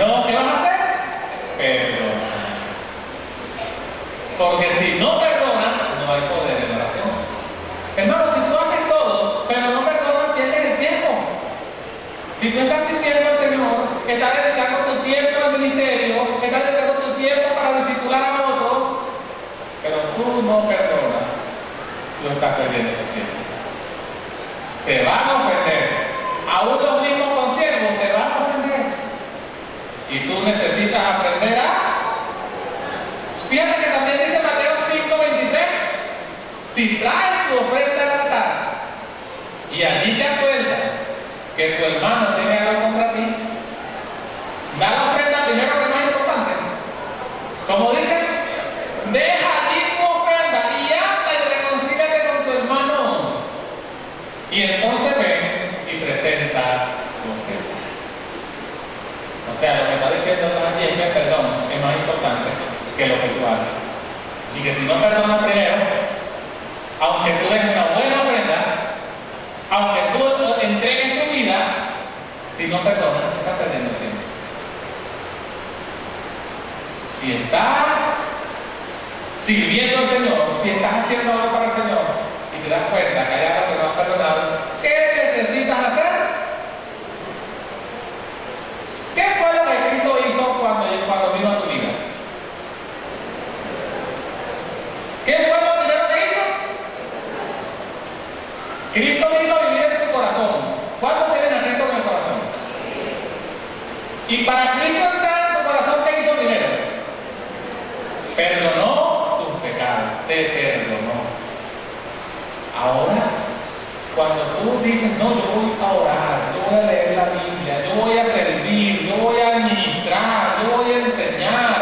[SPEAKER 1] No, ¿qué vas a hacer? Perdonar. Porque si no perdonas, no hay poder en la oración. Hermano, si tú haces todo, pero no perdonas, pierdes el tiempo. Si tú estás sintiendo al Señor, estás dedicando tu tiempo al ministerio, estás dedicando tu tiempo para discipular a otros, pero tú no perdonas, tú estás perdiendo tu tiempo. Te van a ofender. Aún los mismos consiervos te van a ofender. Y tú necesitas aprender a... Fíjate que también dice Mateo 5:23. Si traes tu ofrenda al altar y allí te acuerdas que tu hermano tiene algo contra ti, da la ofrenda primero, que es más importante. Como dice, deja allí tu ofrenda y anda y reconcíliate con tu hermano. Y entonces ven y presenta tu ofrenda. O sea, lo que está diciendo aquí es que el perdón es más importante que lo que tú hagas. Y que si no perdonas primero, aunque tú des una buena ofrenda, aunque tú entregues tu vida, si no perdonas, estás perdiendo tiempo. Si estás sirviendo al Señor, si estás haciendo algo para el Señor y te das cuenta que hay algo que no has perdonado, ¿qué necesitas hacer? ¿Qué fue lo que Cristo hizo cuando vino a tu vida? ¿Qué fue lo primero que hizo? Cristo vino a vivir en tu corazón. ¿Cuántos tienen a Cristo en el corazón? Y para Cristo entrar en tu corazón, ¿qué hizo primero? Perdonó tus pecados, te perdonó. Ahora, cuando tú dices: no, yo voy a orar, yo voy a leer la Biblia, yo voy a servir, yo voy a administrar, yo voy a enseñar,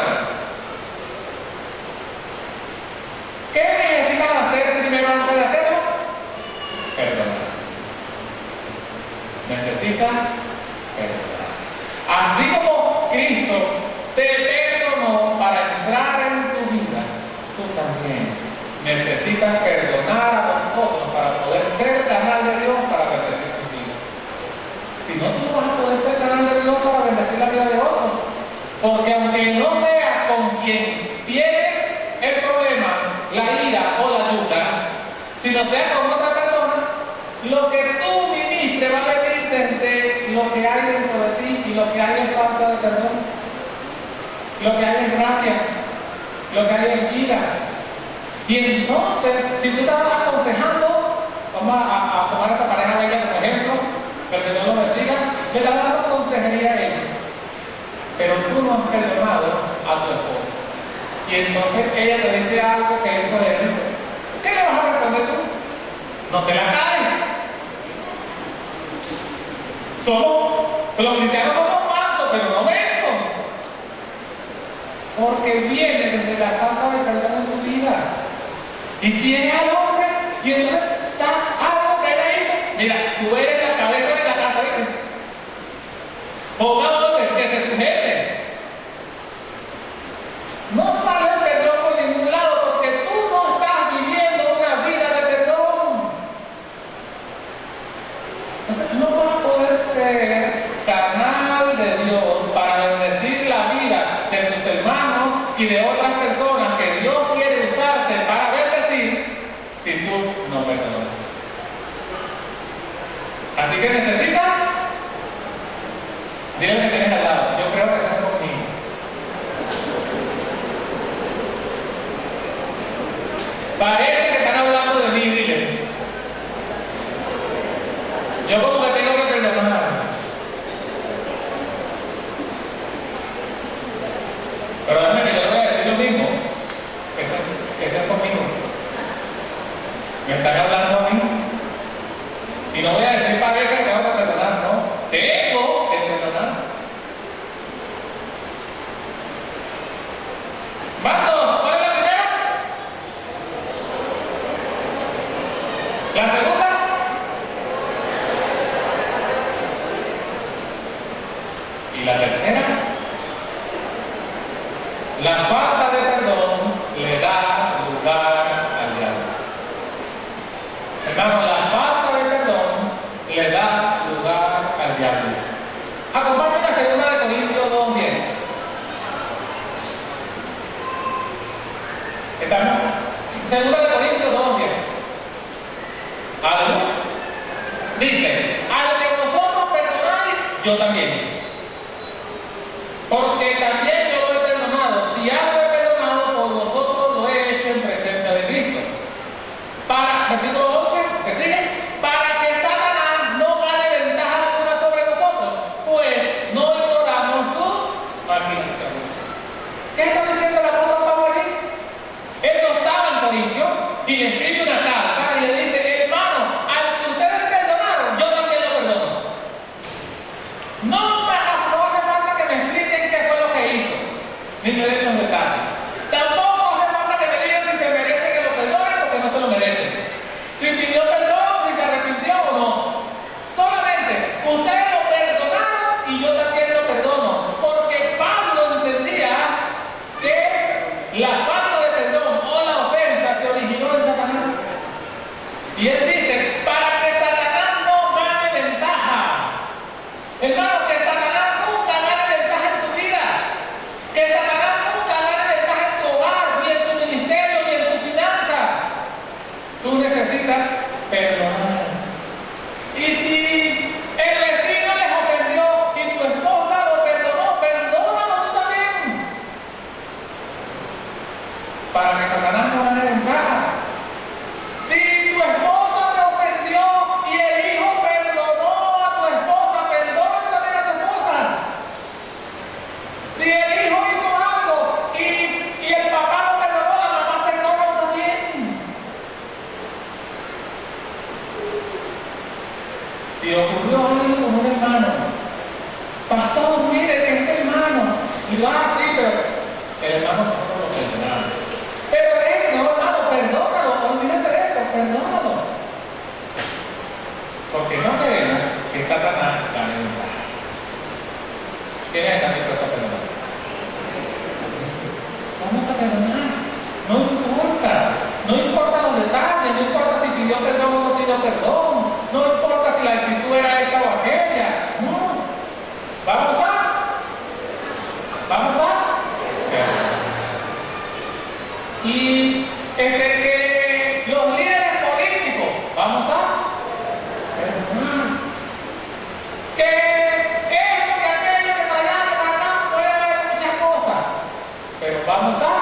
[SPEAKER 1] ¿qué necesitas hacer primero antes de hacerlo? Perdonar. Necesitas perdonar. Así como Cristo te perdonó para entrar en tu vida, tú también necesitas perdonar a los otros para poder ser canal de Dios para bendecir su vida. Si no, tú no vas a poder ser canal de Dios para bendecir la vida de otros. Porque aunque no sea con quien tienes el problema, la ira o la duda, si no sea con otra persona, lo que tú ministres va a venir desde lo que hay dentro de ti, y lo que hay es falta de perdón, lo que hay es rabia, lo que hay es ira. Y entonces, si tú estás aconsejando, vamos a tomar a esta pareja bella como ejemplo, que el Señor lo bendiga, le estás dando consejería a ella, pero tú no has perdonado a tu esposa. Y entonces ella te dice algo que eso es, ¿qué le vas a responder tú? No te la caes. Los cristianos somos falsos, pero no mensos. Porque viene desde la falta de perdón en tu vida. Y si es al hombre, y entonces está algo que ella hizo, mira, tú eres la cabeza de la casa, ¿viste? Ponga orden, que se sujete. No sale el perdón por ningún lado, porque tú no estás viviendo una vida de perdón. Entonces no vas a poder ser canal de Dios para bendecir la vida de tus hermanos y de otras personas que Dios quiere usarte para bendecir si tú no perdonas. Así que necesitas, dile que tienes al lado, yo creo que estás conmigo. Parece que están hablando de mí, dile. Yo como que tengo que perdonar. Pero dame que yo le voy a decir lo mismo, que sean conmigo. Me están hablando a mí. Y no voy a decir pareja que tengo que perdonar, no. Tengo que perdonar. Y la tercera, la falta de perdón le da lugar al diablo. Hermano, la falta de perdón le da lugar al diablo. Acompáñenme a 2 Corintios 2:10. ¿Estamos? 2 Corintios 2:10. ¿Algo? Dice, al que vosotros perdonáis, yo también. Porque también yo lo he perdonado. Si algo he perdonado, por vosotros lo he hecho en presencia de Cristo. Versículo 11, que sigue, para que Satanás no gane ventaja alguna sobre nosotros, pues no ignoramos sus maquinaciones. ¿Qué está diciendo el apóstol Pablo allí? Él no estaba en Corintio y le escribe una carta y le dice, hermano, al que ustedes perdonaron, yo también lo perdono. No hace falta que me expliquen qué fue lo que hizo, ni me den los detalles. Tampoco hace falta que me digan si se merece que lo perdone porque no se lo merece. Si pidió perdón, si se arrepintió o no. Solamente ustedes lo perdonaron y yo también lo perdono. Porque Pablo entendía que la falta de perdón o la ofensa se originó en Satanás. Y él dice, para que Satanás no gane ventaja. Hermano, que Satanás nunca gane ventaja en tu vida. Que Satanás nunca gane ventaja en tu hogar, ni en tu ministerio, ni en tu finanza. Tú necesitas perdonar. Y si el vecino les ofendió y tu esposa lo perdonó, perdónalo tú también. Para que Satanás no gane ventaja. Si tu esposa te ofendió y el hijo perdonó a tu esposa, perdónalo también a tu esposa. Si el hijo hizo algo y el papá lo perdonó, la mamá perdónalo también. Si ocurrió algo con un hermano, pastor, mire que este hermano, y va así, pero el hermano no lo perdonaba. Pero no, hermano, perdónalo, olvídate de eso, perdónalo. Porque no queremos que Satanás gane ventaja. ¿Quiénes están dispuestos a perdonar? Vamos a perdonar. No importa los detalles, no importa si pidió perdón o no pidió perdón, no importa si la actitud era esta o aquella, no. Vamos a y que los líderes políticos, vamos a perdonar. Que esto, que aquello, que para allá, que para acá, puede haber muchas cosas, pero vamos a.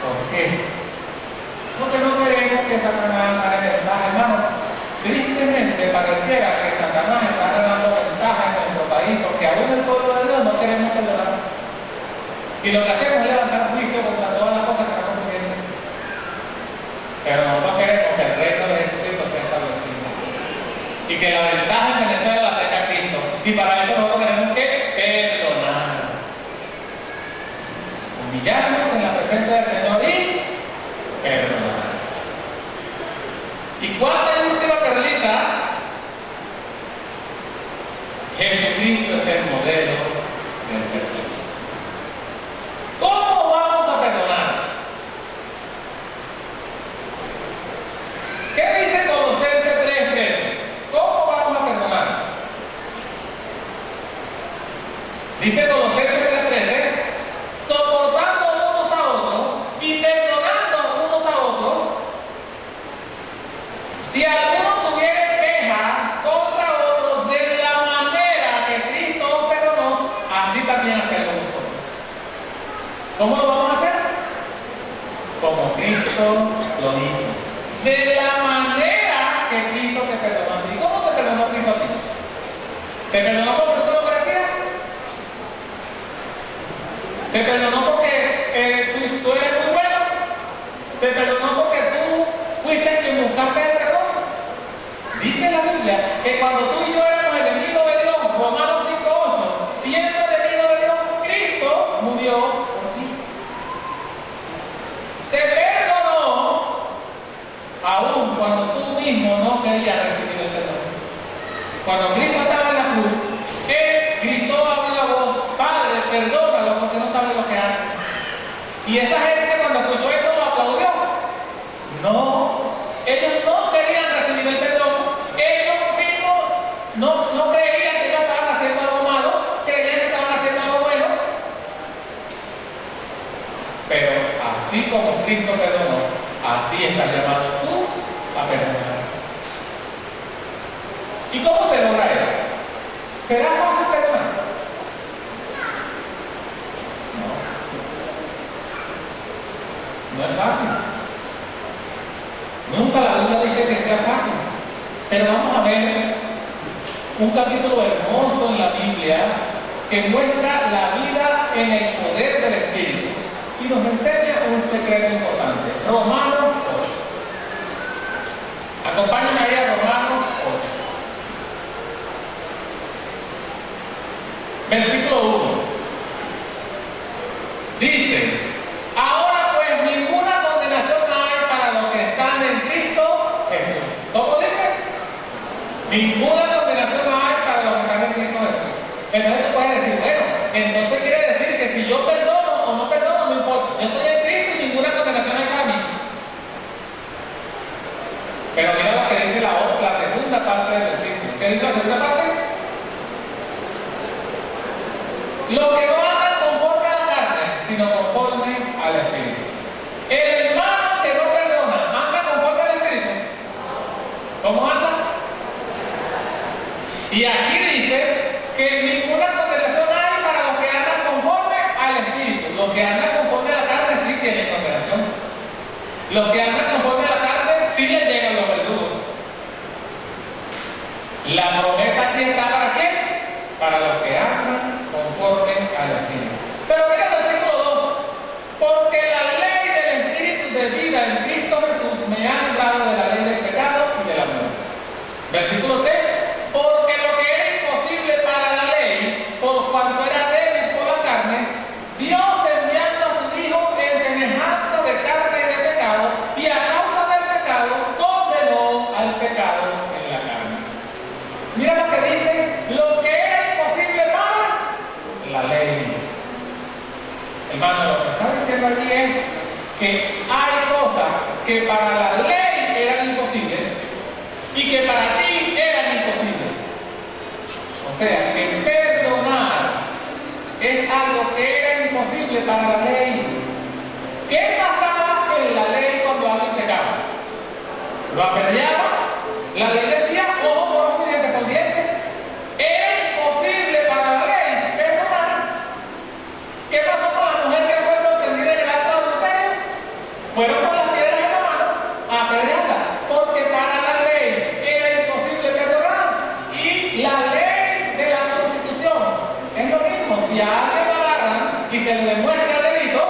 [SPEAKER 1] ¿Por qué? Porque no queremos que Satanás gane ventaja, hermano. Tristemente pareciera que Satanás está ganando ventaja en nuestro país, porque aún el pueblo de Dios no queremos perdonar. Y lo que hacemos es levantar juicio contra todas las cosas que estamos haciendo. Pero nosotros queremos que el reino de Jesucristo sea establecido. Y que la ventaja en Venezuela la tenga Cristo. Y para eso nosotros tenemos que perdonar. Humillarnos en la presencia del Señor y perdonar. ¿Y cuál es la última perlita? Jesucristo es el modelo del perdón. ¿Cómo vamos a perdonar? ¿Qué dice Colosenses 3:13? ¿Cómo vamos a perdonar? Dice Colosenses 3:13, soportando unos a otros y perdonando unos a otros, si alguno tuviera queja contra otros de la manera que Cristo os perdonó, así también hacerlo vosotros. ¿Cómo lo vamos a hacer? Como Cristo lo hizo. De la manera que Cristo te perdonó a ti. ¿Cómo te perdonó Cristo a ti? ¿Te perdonó porque tú lo merecías? ¿Te perdonó porque tú eres muy bueno? ¿Te perdonó porque tú fuiste quien buscaste el perdón? Dice la Biblia que cuando tú y yo éramos enemigos de Dios, Romanos 5:8, siendo enemigos de Dios, Cristo murió por ti. Te perdonó aún cuando tú mismo no querías recibir el perdón. Cuando Cristo estaba en la cruz, Así estás llamado tú a perdonar. ¿Y cómo se logra eso? ¿Será fácil perdonar? No. No es fácil. Nunca la Biblia dice que sea fácil. Pero vamos a ver un capítulo hermoso en la Biblia que muestra la vida en el poder del Espíritu y nos enseña un secreto importante. Romanos 8. Acompáñame ahí a Romanos 8. Versículo 1. Dice: ahora pues ninguna condenación hay para los que están en Cristo Jesús. ¿Cómo dice? Ninguna condenación hay para los que están en Cristo Jesús. Entonces tú puedes decir, bueno, entonces quiere decir que si yo perdono o no perdono, no importa. Yo estoy en Cristo y ninguna condenación hay para mí. Pero mira lo que dice la segunda parte del versículo. ¿Qué dice la segunda parte? Lo que no anda conforme a la carne, sino conforme al Espíritu. El hermano que no perdona, ¿anda conforme al Espíritu? ¿Cómo anda? Y aquí dice que ninguna condenación hay para los que andan conforme al Espíritu. Los que andan conforme a la carne sí tienen condenación. Los que andan conforme a la carne sí les llegan los verdugos. La promesa aquí está para qué? Para los que andan conforme al Espíritu. Pero mira el versículo 2. Porque la ley del Espíritu de vida en Cristo Jesús me ha librado de la ley del pecado y de la muerte. Versículo 3. Porque lo que era imposible para la ley, por cuanto era débil por la carne, Dios enviando a su Hijo en semejanza de carne y de pecado, y a causa del pecado condenó al pecado en la carne. Mira lo que dice: lo que era imposible para la ley. Hermano, lo que está diciendo aquí es que hay cosas que para la ley eran imposibles y que para ti eran imposibles. O sea, que perdonar es algo que era imposible para la ley. ¿Qué pasaba en la ley cuando alguien pecaba? Lo apedreaba. La ley decía ojo por ojo y diente por diente. Era imposible para la ley perdonar. ¿Qué pasó con la mujer que fue sorprendida en el acto de adulterio? Fueron con las piedras en la mano a apedrearla, porque para la ley era imposible perdonar. Y la ley de la Constitución es lo mismo. Si a alguien lo agarran y se le demuestra el delito,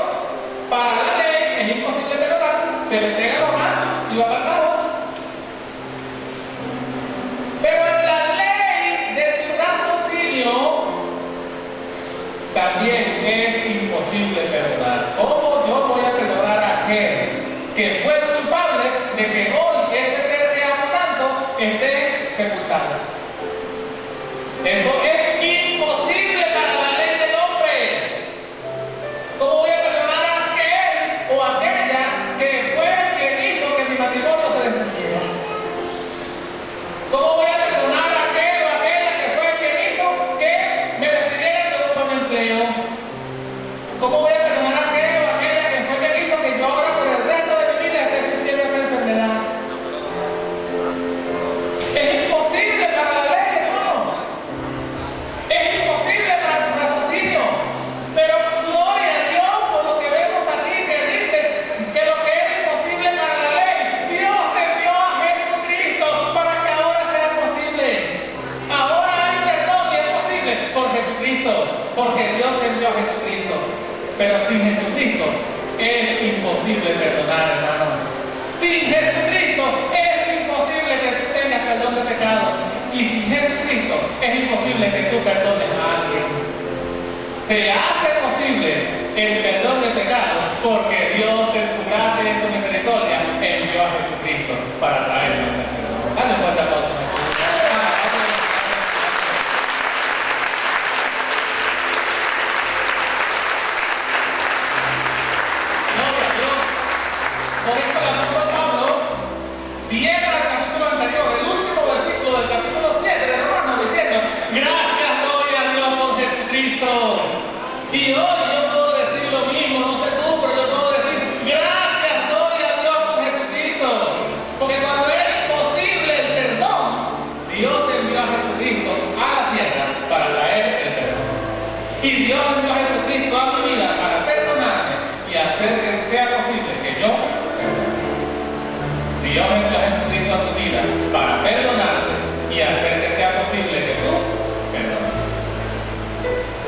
[SPEAKER 1] para la ley es imposible perdonar. Se le pega los manos y va para el cabo. Pero en la ley de tu raciocinio también es imposible perdonar. ¿Cómo yo voy a perdonar a aquel que fue culpable de que hoy ese ser que amo tanto esté sepultado? Eso es imposible para la ley del hombre. ¿Cómo voy a perdonar a aquel o aquella que fue quien hizo que mi matrimonio se destruyera? ¿Cómo voy a perdonar a aquel o aquella que fue quien hizo que me despidieran de un buen empleo? ¿Cómo voy a perdonar a aquel o aquella que fue quien hizo que yo ahora por el resto de mi vida esté sufriendo esta enfermedad? Es imposible para la ley, hermano. Es imposible para tu raciocinio. Pero gloria a Dios por lo que vemos aquí, que dice que lo que era imposible para la ley, Dios envió a Jesucristo para que ahora sea posible. Ahora hay perdón y es posible por Jesucristo, porque Dios envió a Jesucristo. Pero sin Jesucristo es imposible perdonar, hermano. Sin Jesucristo es imposible que tú tengas perdón de pecado. Y sin Jesucristo es imposible que tú perdones a alguien. Se hace posible el perdón de pecado porque Dios en su gracia y en su misericordia envió a Jesucristo para traernos el perdón. Dale un fuerte aplauso. Por eso el apóstol Pablo cierra el capítulo anterior, el último versículo del capítulo 7 de Romanos, diciendo: gracias doy a Dios por Jesucristo. Y hoy yo puedo decir lo mismo, no sé tú, pero yo puedo decir: gracias doy a Dios por Jesucristo. Jesucristo a la tierra para traer el perdón. Y Dios envió a Jesucristo a mi vida para perdonarme y hacer que sea posible que yo perdone. Dios envió a Jesucristo a tu vida para perdonarte y hacer que sea posible que tú perdones.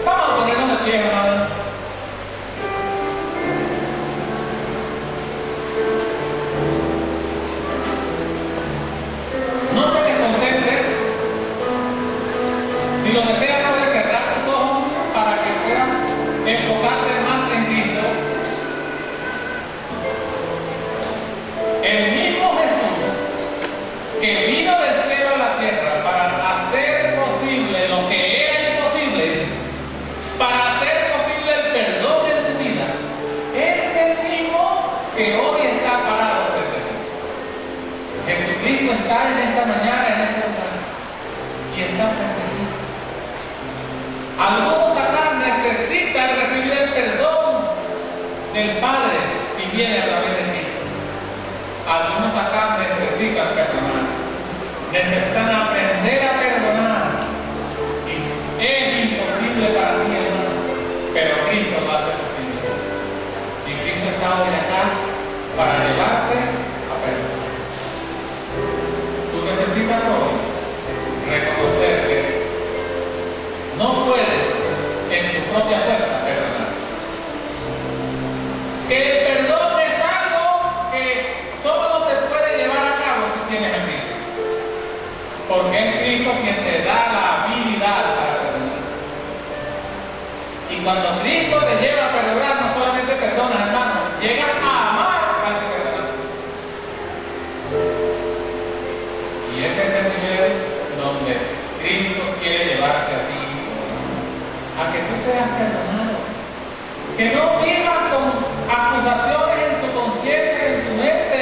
[SPEAKER 1] Vamos a ponernos de pie, hermano. No te desconcentres. Si lo deseas, puedes cerrar tus ojos para que puedas enfocarte más en Cristo. El mismo Jesús que vino del cielo a la tierra para hacer posible lo que era imposible, para hacer posible el perdón en tu vida, es el mismo que hoy está parado frente a ti. Jesucristo está en esta mañana, en este lugar, y está frente a ti. Algunos acá necesitan recibir el perdón del Padre y viene a través de Cristo. Algunos acá necesitan perdonar, necesitan aprender a perdonar. Y es imposible para ti, hermano, pero Cristo lo hace posible. Y Cristo está hoy acá para llevarte a perdonar. Tú necesitas hoy reconocer que no puedes en tu propia fuerza perdonar. Que el perdón es algo que solo se puede llevar a cabo si tienes a Cristo. Porque es Cristo quien te da la habilidad para perdonar. Y cuando Cristo te lleva a perdonar, no solamente perdonas, hermano, llegas a amar al que perdonas. Y ese es el nivel donde Cristo quiere llevarte a ti, a que tú seas perdonado. Que no vivas con acusaciones en tu conciencia, en tu mente,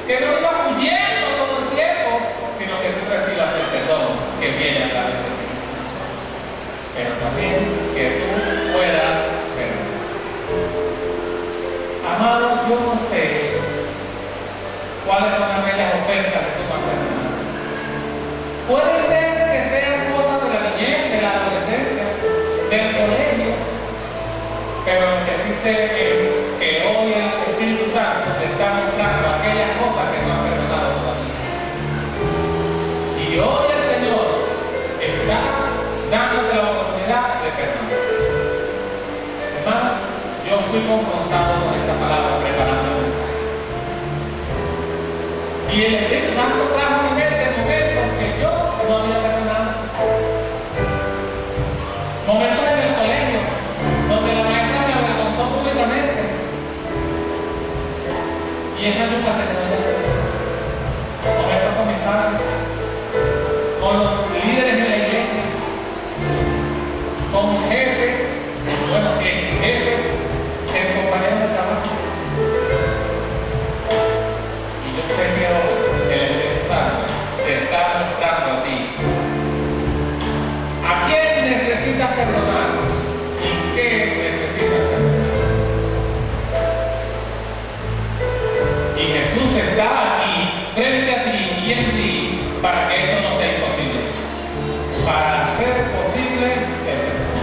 [SPEAKER 1] que no vivas huyendo todo el tiempo, sino que tú recibas el perdón que viene a través de Cristo. Pero también que tú puedas perdonar. Amado, yo no sé cuáles son aquellas ofensas que tú vas a perdonar. Puede ser que sean cosas de la niñez, de la adolescencia, del colegio, pero necesite que hoy el Espíritu Santo te está mostrando aquellas cosas que no has perdonado todavía. Y hoy el Señor está dándote la oportunidad de perdonar. Hermano, yo fui confrontado con esta palabra preparando el mensaje. Y el Espíritu Santo trajo a mi mente momentos que yo no había perdonado. Momentos en el colegio donde la maestra me avergonzó públicamente. Y esa nunca se me olvidó. Momentos con mis padres, con los líderes de la iglesia, con mis jefes, bueno, ex jefes, ex compañeros de trabajo. Y yo sé que hoy el Espíritu Santo te está mostrando a ti a quién necesitas perdonar y qué necesitas perdonar. Y Jesús está aquí frente a ti y en ti para que esto no sea imposible, para hacer posible el perdón.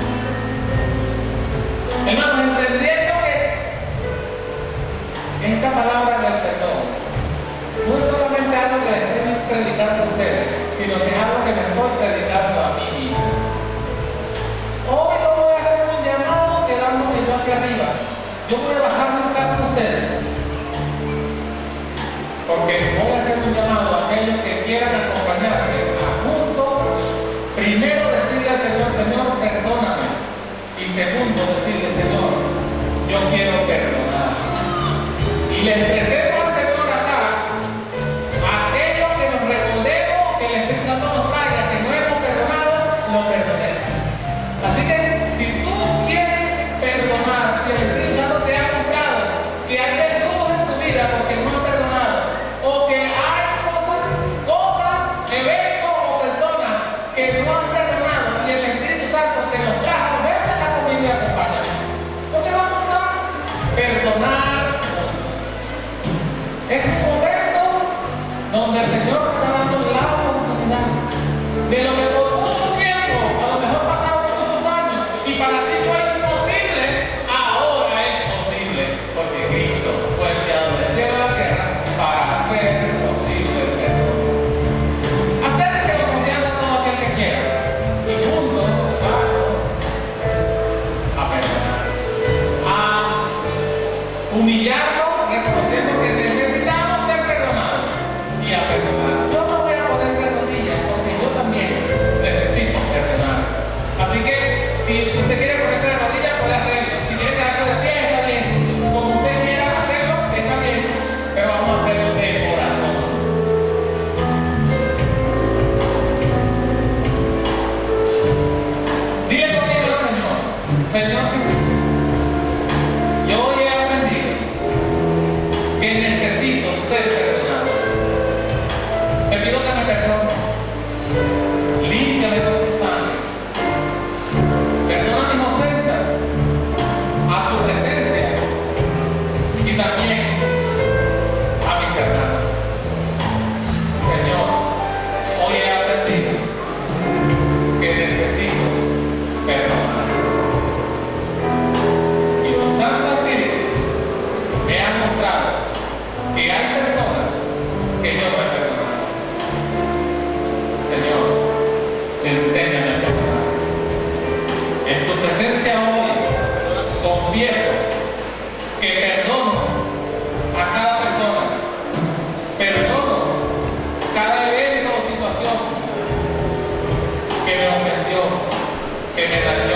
[SPEAKER 1] Hermanos, entendiendo que esta palabra del perdón no es solamente algo que les estoy predicando a ustedes, sino que es algo que me estoy predicando a mí mismo. Hoy no voy a hacer un llamado quedándome yo aquí arriba. Yo voy a bajarme acá con ustedes. Porque voy a hacer un llamado a aquellos que quieran acompañarme a juntos, primero decirle al Señor, Señor, perdóname. Y segundo, decirle, Señor, yo quiero perdonar. Y les presento al Señor acá a aquellos que nos recordemos que el Espíritu Santo nos traiga, que no hemos perdonado, lo perdonemos. Así que si tú quieres perdonar, si el Espíritu Santo te ha mostrado que hay verdugos en tu vida porque no has perdonado, o que hay cosas, eventos o personas que no has perdonado y el Espíritu Santo te los trajo, vete acá conmigo y acompáñame. Porque vamos a perdonar. enséñame a perdonar. En tu presencia hoy, confieso que perdono a cada persona, perdono cada evento o situación que me ofendió, que me dañó.